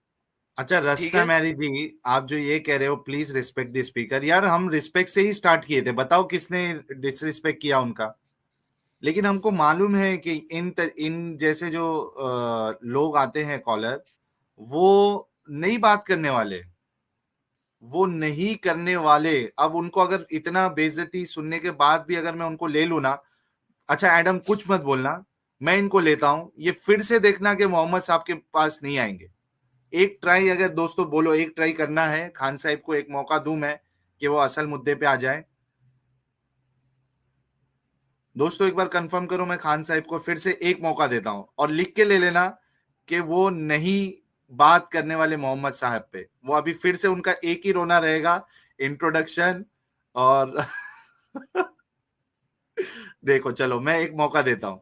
अच्छा रस्ता मैरी जी, आप जो ये कह रहे हो, प्लीज रिस्पेक्ट द स्पीकर। यार हम रिस्पेक्ट से ही स्टार्ट किए थे, बताओ किसने डिसरिस्पेक्ट किया उनका। लेकिन हमको मालूम है कि इन जैसे जो लोग आते हैं कॉलर, वो नहीं बात करने वाले, वो नहीं करने वाले। अब उनको अगर इतना बेइज्जती सुनने के बाद भी अगर मैं उनको ले लूं ना, अच्छा एडम कुछ मत बोलना, मैं इनको लेता हूं, ये फिर से देखना कि मोहम्मद साहब के पास नहीं आएंगे। एक ट्राई, अगर दोस्तों बोलो एक ट्राई करना है, खान साहब को एक मौका दूं मैं कि वो असल मुद्दे पे आ जाए। दोस्तों एक बार कंफर्म करो, मैं खान साहब को फिर से एक मौका देता हूं, और लिख के ले लेना कि वो नहीं बात करने वाले मोहम्मद साहब पे। वो अभी फिर से उनका एक ही रोना रहेगा, इंट्रोडक्शन और देखो चलो मैं एक मौका देता हूं।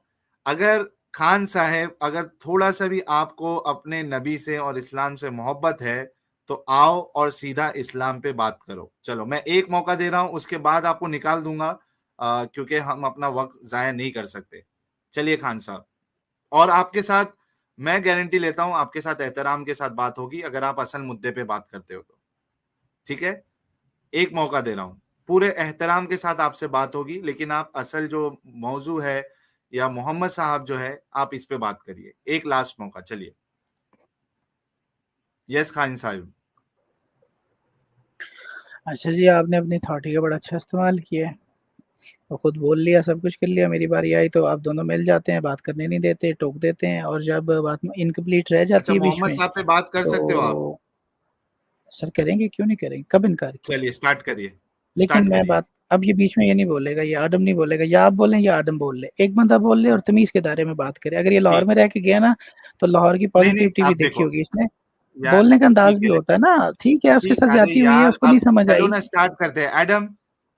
अगर खान साहब, अगर थोड़ा सा भी आपको अपने नबी से और इस्लाम से मोहब्बत है, तो आओ और सीधा इस्लाम पे बात करो। चलो मैं एक मौका दे रहा हूं, उसके बाद आपको निकाल दूंगा, क्योंकि हम अपना वक्त जाया नहीं कर सकते। चलिए खान साहब, और आपके साथ मैं गारंटी लेता हूं, आपके साथ एहतराम के साथ बात होगी, अगर आप असल मुद्दे पे बात करते हो तो। ठीक है, एक मौका दे रहा हूं, पूरे एहतराम के साथ आपसे बात होगी, लेकिन आप असल जो मौजू है या मोहम्मद साहब जो है, आप इस पे बात करिए। एक लास्ट मौका, चलिए। यस खान साहब। अच्छा जी, आपने अपनी अथॉरिटी का बड़ा अच्छा इस्तेमाल किया है, वो खुद बोल लिया, सब कुछ कर लिया। मेरी बारी आई तो आप दोनों मिल जाते हैं, बात करने नहीं देते, टोक देते हैं, और जब बात इनकम्प्लीट रह जाती है बीच मोहम्मद में साहब पे बात कर सकते हो आप? तो सर करेंगे, क्यों नहीं करेंगे, कब इनकार किया? चलिए स्टार्ट करिए। लेकिन मैं बात, अब ये बीच में ये नहीं बोलेगा, ये आदम नहीं बोलेगा, या आप बोलें या आदम बोल ले, एक बंदा बोल ले और तमीज के दायरे में बात करे। अगर ये लाहौर में रह के गया ना, तो लाहौर की पॉजिटिविटी भी देखी होगी इसने, बोलने का अंदाज भी होता है ना। ठीक है, उसके साथ जाती हुई है, उसको नहीं समझ आई। ना स्टार्ट करते हैं एडम,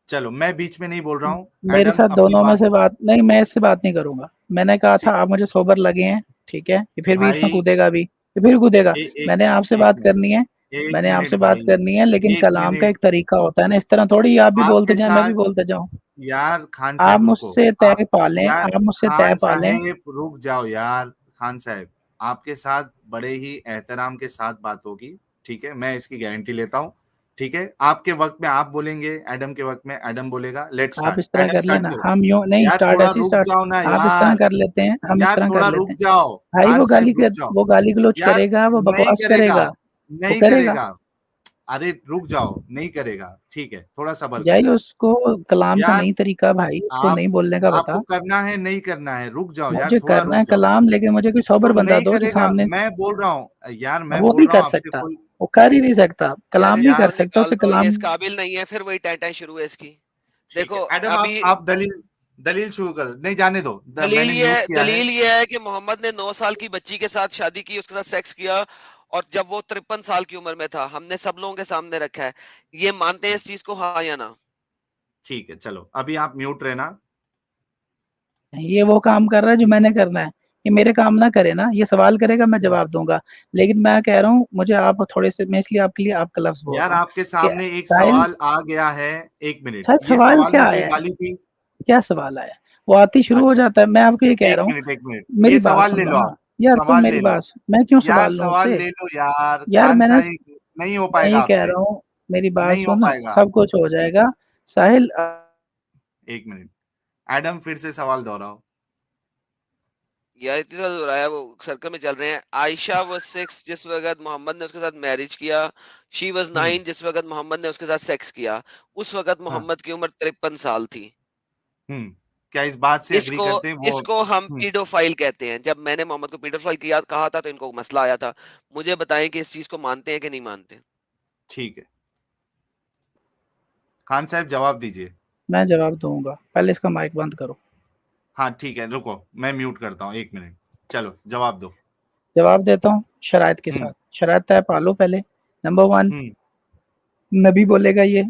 चलो मैं बीच में नहीं बोल रहा हूँ। मेरे साथ दोनों में से बात नहीं, मैं इससे बात नहीं करूंगा। मैंने कहा था आप मुझे सोबर लगे हैं, ठीक है, ये फिर भी इसमें कूदेगा भी, ये फिर कूदेगा। मैंने आपसे बात करनी है, मैंने आपसे बात करनी है, लेकिन कलाम का एक तरीका होता है ना, इस तरह थोड़ी आप भी बोलते जाए मैं भी बोलते जाऊं। यार खान साहब, आप मुझसे तय पालें, आप मुझसे तय पालें। रुक जाओ यार खान साहब, आपके साथ बड़े ही एहतराम के साथ बात होगी, ठीक है, मैं इसकी गारंटी लेता हूँ। ठीक है, आपके वक्त में आप बोलेंगे, एडम के वक्त में एडम बोलेगा। Let's start. आप इस तरह कर लेना, हम यूं नहीं स्टार्ट ऐसे स्टार्ट, आप इस तरह कर लेते हैं, हम इस तरह कर लेते हैं। भाई वो गाली गलौज करेगा, वो बकवास करेगा, नहीं करेगा। अरे रुक जाओ, नहीं करेगा, ठीक है, थोड़ा सब्र करो। उसको कलाम का नहीं तरीका भाई, उसको नहीं बोलने का बता। आपको करना है नहीं करना है, रुक जाओ यार, मुझे करना है कलाम, लेकिन मुझे कोई सोबर बंदा दो जो सामने। मैं बोल रहा हूँ यार, मैं वो भी कर सकता, वो कर ही नहीं सकता, कलाम नहीं कर सकता, उसे कलाम इस काबिल नहीं है, फिर वही टाइटाई शुरू है इसकी। देखो अभी आप दलील शुरू कर, नहीं जाने दो। दलील ये है कि मोहम्मद ने 9 साल की बच्ची के साथ शादी की, उसके साथ सेक्स किया, और जब वो 53 साल की उम्र में था, हमने सब लोगों के सामने रखा है। ये मानते हैं इस चीज को, हाँ या ना? ठीक है, चलो अभी आप म्यूट रहना। ये वो काम कर रहा है जो मैंने करना है, ये मेरे काम ना करे ना, ये सवाल करेगा मैं जवाब दूंगा। लेकिन मैं कह रहा हूँ मुझे आप थोड़े से, मैं इसलिए आपके लिए आपका लफ्ज बोल रहा हूं। यार आपके सामने एक सवाल आ गया है, 1 मिनट। सवाल क्या आया? क्या सवाल आया? وہ آتی شروع ہو جاتا ہے. میں آپ کو یہ کہہ رہا ہوں, ایک منٹ میری یہ بات سوال سن لے لو لو نا آپ, یار, تم سوال میری لے لو بات, میں کیوں یار, سوال لوں آپ سوال سے لے لو یار. یار. خان میں نے صاحب نہیں ہو پائے میں گا یہ آپ کہہ سے, رہا ہوں, میری بات نہیں ہو سن, پائے گا. سب کچھ ہو جائے گا. ساحل ایک منٹ, ایڈم پھر سے سوال دوہراؤ. یار اتنی سال ہو رہا ہے, وہ سرکل میں چل رہے ہیں. عائشہ واز 6 جس وقت محمد نے اس کے ساتھ میرج کیا. شی واز 9 جس وقت محمد نے اس کے ساتھ سیکس کیا. اس وقت محمد کی عمر 53 سال تھی. کیا اس بات سے اس اگری کو کرتے ہیں وہ؟ اس کو ہم پیڈوفائل کہتے ہیں. جب میں نے محمد کو پیڈوفائل کہا تھا تو ان کو مسئلہ آیا تھا. مجھے بتائیں کہ اس چیز کو مانتے ہیں کہ نہیں مانتے. ٹھیک ہے, خان صاحب جواب دیجئے. میں جواب دوں گا, پہلے اس کا مائک بند کرو. ہاں ٹھیک ہے, رکو میں میوٹ کرتا ہوں, ایک منٹ. چلو جواب دو. جواب دیتا ہوں شرائط کے ساتھ. شرائط طے پالو پہلے. نمبر 1, نبی بولے گا, یہ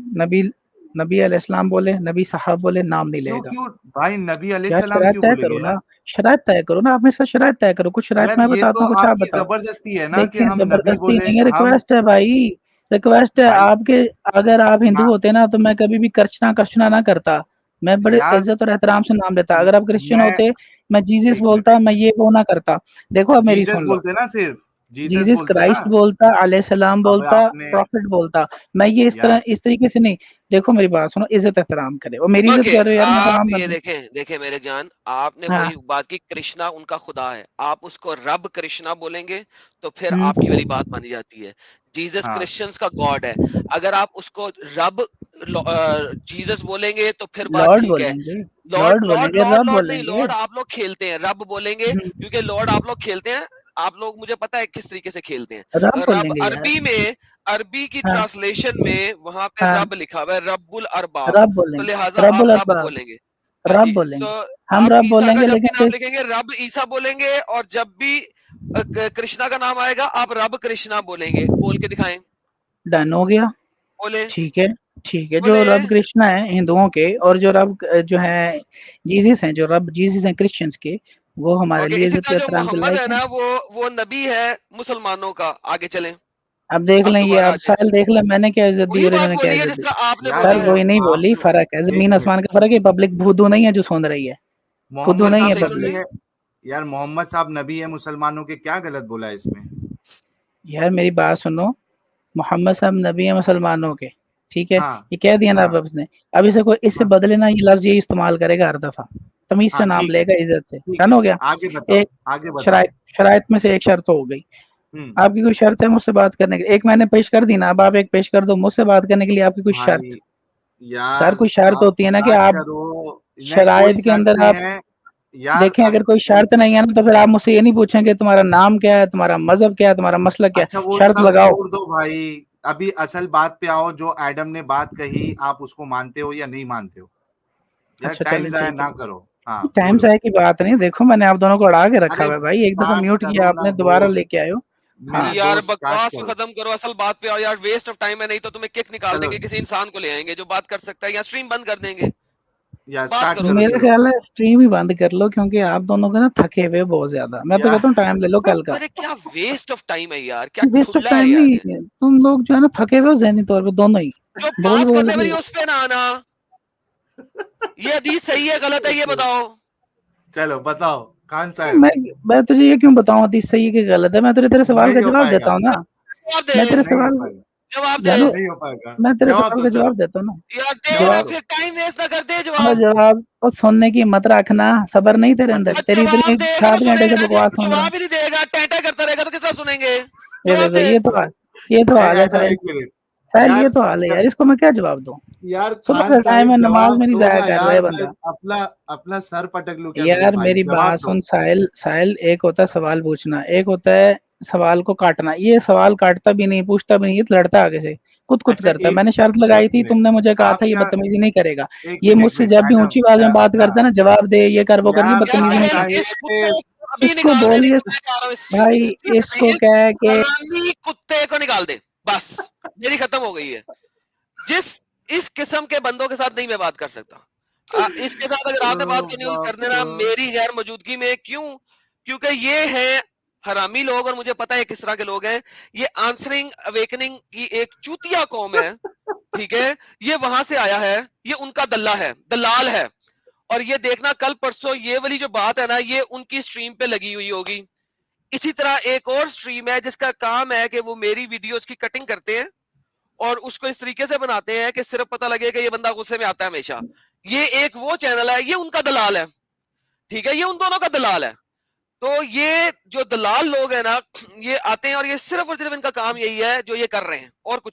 نبی علیہ السلام بولے, نبی صاحب بولے, نام نہیں لے کیوں گا. کیوں بھائی نبی علیہ یار السلام شرائط کیوں طے بولیں کرو گے نا, یار؟ شرائط طے کرو نا, آپ میرے ساتھ شرائط طے کرو. کچھ شرائط یار میں یہ بتاتا تو ہوں, کچھ آپ آپ کی بتاؤ. زبردستی ہے نا کہ دیکھیں ہم نبی زبردستی بولیں. نہیں ہے, ہم ریکویسٹ ہے بھائی, ریکویسٹ ہے بھائی آپ کے. اگر آپ ہندو ہوتے نا تو میں کبھی بھی کرچنا نہ کرتا. میں بڑے یار عزت اور احترام سے نام لیتا. اگر آپ کرسچن میں ہوتے, میں جیزس ایک منٹ, بولتا, میں یہ وہ نہ کرتا. دیکھو اب میری جیزس سن لو. بولتے نا, صرف جیزس جیزس بولتے نا. کرائسٹ بولتا, علیہ السلام اب بولتا, آپ نے پروفٹ بولتا. میں یہ اس یار طریقے سے نہیں. دیکھو میری بات سنو, عزت احترام کرے. اور میری عزت اوکے, کر رہے ہو یار, میں آپ سلام یہ کرتا دیکھیں میرے جان, آپ نے ہوں. وہی بات کی, کرشنا ان کا خدا ہے. آپ اس کو رب کرشنا بولیں گے تو پھر ہاں, آپ کی والی بات مانی جاتی ہے. جیزس ہاں کرسچنس کا گاڈ ہے. اگر آپ اس کو رب جیزس بولیں گے تو پھر بات لارڈ ٹھیک ہے. بولیں گے, لارڈ لارڈ بولیں لارڈ گے, لارڈ رب لارڈ بولیں نہیں, گے. لارڈ آپ لوگ کھیلتے ہیں. رب بولیں گے کیونکہ لارڈ آپ لوگ کھیلتے ہیں. آپ لوگ مجھے پتا ہے کس طریقے سے کھیلتے ہیں. رب بولیں رب گے یار. عربی کی ہاں ٹرانسلیشن میں وہاں پہ ہاں, رب لکھا ہوا ہے, رب الارباب. رب بولیں تو گے, لہٰذا رب آپ رب الارباب, بولیں گے. ہاں رب جی, بولیں تو گے. ہم آپ رب عیسیٰ بولیں کا گے, جب بھی لیکن نام لکھیں گے رب عیسیٰ بولیں گے, اور جب بھی کرشنا کا نام آئے گا آپ رب کرشنا بولیں گے. بول کے دکھائیں, ڈن ہو گیا. بولیں ٹھیک ہے, ٹھیک ہے. جو بولیں. رب کرشنا ہے ہندوؤں کے, اور جو رب جو ہے جیزس ہیں, جو رب جیزس ہیں کرسچنس کے, وہ ہمارے اوکے, لیے اسی عزت و طرح جو احترام کے محمد ہے لائق ہیں. نا وہ نبی ہے مسلمانوں کا. آگے چلیں, اب دیکھ اب لیں, یہ دوبارہ آ اب جائیں. سائل دیکھ لیں, میں نے کیا عزت دی وہی اور انہوں بات نے کیا بولی ہے عزت جس دی. طرح آپ نے یار سر بولی ہے. وہی نہیں آپ بولی, جو فرق ہے, ایک زمین منٹ, آسمان کا فرق ہے. پبلک بھودو نہیں ہے جو سن رہی ہے, بدو محمد نہیں صاحب ہے صحیح سن نبی لیں. پبلک. ہے یار, محمد صاحب نبی ہے مسلمانوں کے, کیا غلط بولا ہے اس میں؟ یار میری بات سنو, محمد صاحب نبی ہیں مسلمانوں کے, ٹھیک ہے, ہاں یہ کہہ دیا نا ہاں اب نے. اب اسے کوئی اس سے ہاں بدلے نا, یہ لفظ یہ استعمال کرے گا ہر دفعہ, تمیز ہاں سے نام ٹھیک لے ہے, گا, عزت سے. ٹھیک ڈن ہے, ہو گیا. آگے بتاؤ, ایک آگے بتاؤ. شرائط میں سے ایک شرط ہو گئی. آپ کی کوئی شرط ہے مجھ سے بات کرنے کی؟ ایک میں نے پیش کر دی نا, اب آپ ایک پیش کر دو مجھ سے بات کرنے کے لیے. آپ کی کوئی شرط؟ بھائی یار سر کوئی شرط آپ ہوتی ہے نا کہ اسٹارٹ آپ کرو. نہیں کوئی شرائط کے شرط اندر نہیں آپ ہے یار. دیکھیں. اگر کوئی شرط نہیں ہے نا تو پھر آپ مجھ سے یہ نہیں پوچھیں کہ تمہارا نام کیا ہے, تمہارا مذہب کیا ہے, تمہارا مسلک کیا اچھا ہے. وہ شرط سب لگاؤ. چھوڑ دو بھائی, ابھی اصل بات پہ آؤ. جو ایڈم نے بات کہی, آپ اس کو مانتے ہو یا نہیں مانتے ہو؟ یار اچھا ٹائم چلیں ضائع ٹھیک نہ ہے, کرو. ہاں ٹائم بولو. ضائع کی بات نہیں. دیکھو میں نے آپ دونوں کو اڑا کے رکھا ارے ہوا ہے بھائی, ایک دفعہ اسٹارٹ میوٹ کیا کرو آپ نا نے, دوبارہ لے دوست, کے آئے ہو. ہاں میرے یار دوست اسٹارٹ بکواس کو کرو. ختم کرو, اصل بات پہ آؤ یار. ویسٹ آف ٹائم ہے, نہیں تو تمہیں کک نکال دیں چلو گے, کسی انسان کو لے آئیں گے جو بات کر سکتا ہے, یا اسٹریم بند کر دیں گے. یار بات اسٹارٹ کرو کرو, پھر. میرے چلو خیال ہے اسٹریم ہی بند کر لو, کیونکہ آپ دونوں کو نا تھکے ہوئے بہت زیادہ. میں تو یار کہتا ہوں ٹائم لے لو کل کا. ارے کیا ویسٹ آف ٹائم ہے یار, کیا ویسٹ آف ٹھلا ہے ٹائم یار. نہیں, تم لوگ جو ہے نا تھکے ہوئے ہو ذہنی طور پہ دونوں ہی, جو بول بات بول کرنے کے. والی اس پہ نہ آنا. یہ حدیث صحیح ہے غلط ہے یہ بتاؤ. چلو بتاؤ خان صاحب. میں تجھے یہ کیوں بتاؤں حدیث صحیح کہ غلط ہے؟ میں تیرے سوال کا نہیں ہو جواب پائے گا, دیتا ہوں نا. جواب دے, میں تیرے نہیں ہو سوال پائے گا, جواب دے. جانو, نہیں ہو پائے گا. میں تیرے جواب سوال دو, کا چلو جواب دیتا ہوں نا. یار دے نا, جواب دو. پھر ٹائم ویسٹ نہ کر دے. اور جواب جواب اور سننے کی مت رکھنا, صبر نہیں تیرے اچھا اندر. تیری اتنی جواب دے گا تو 7 سنے گھنٹے گا سے نا, بکواس جب سن رہا ہوں. جواب ہی نہیں دے گا ٹینٹا کرتا رہے گا تو کس طرح سنیں گے. یہ جواب دیکھو, دے. یہ تو اے حال ہے ایڈم ساحل. ایک منٹ. ساحل یار یہ تو حال ہے یار, اس کو میں کیا جواب دوں؟ یار صبح خان کا ٹائم ہے, صاحب نماز جواب میں نہیں دو ضائع نا کر رہا یار, ہے میں بندہ. اپنا سر پٹک لوں کیا میرے یار بھائی؟ میری جواب بات دو. سن ساحل, ایک ہوتا ہے سوال پوچھنا, ایک ہوتا ہے سوال کو کاٹنا. یہ سوال کاٹتا بھی نہیں, پوچھتا بھی نہیں, یہ لڑتا آگے سے, کچھ اچھا کرتا ہے. ایک میں نے شرط لگائی ایک تھی, منٹ, تم نے مجھے کہا آپ تھا یہ کا بدتمیزی نہیں کرے گا. ایک یہ منٹ مجھ ایک سے منٹ جب بھی ایڈم, اونچی آواز میں بات کرتا ہے نا, جواب دے, یہ کر, وہ کر, یہ یار بدتمیزی نہیں کرتا. اس کو ابھی اس کو نکال دے, بولیے نہیں تو میں کہہ رہا ہوں اسٹریم بھائی, اس سے کو اس کیا ہے کہ حرامی کتے کو نکال دے. بس میری ختم ہو گئی ہے. اس قسم کے بندوں کے ساتھ نہیں میں بات کر سکتا. اس کے ساتھ اگر آپ نے بات کرنی ہوگی کر دینا میری غیر موجودگی میں. کیوں؟ کیونکہ یہ ہیں حرامی لوگ, اور مجھے پتا ہے کس طرح کے لوگ ہیں. یہ آنسرنگ اویکننگ کی ایک چوتیا قوم ہے, ٹھیک ہے. یہ وہاں سے آیا ہے, یہ ان کا دلہ ہے, دلال ہے. اور یہ دیکھنا کل پرسوں یہ والی جو بات ہے نا یہ ان کی سٹریم پہ لگی ہوئی ہوگی. اسی طرح ایک اور سٹریم ہے جس کا کام ہے کہ وہ میری ویڈیوز کی کٹنگ کرتے ہیں اور اس کو اس طریقے سے بناتے ہیں کہ صرف پتہ لگے کہ یہ بندہ غصے میں آتا ہے ہمیشہ. یہ ایک وہ چینل ہے, یہ ان کا دلال ہے, ٹھیک ہے, یہ ان دونوں کا دلال ہے. تو یہ جو دلال لوگ ہیں نا یہ آتے ہیں اور یہ صرف اور صرف ان کا کام یہی ہے جو یہ کر رہے ہیں اور کچھ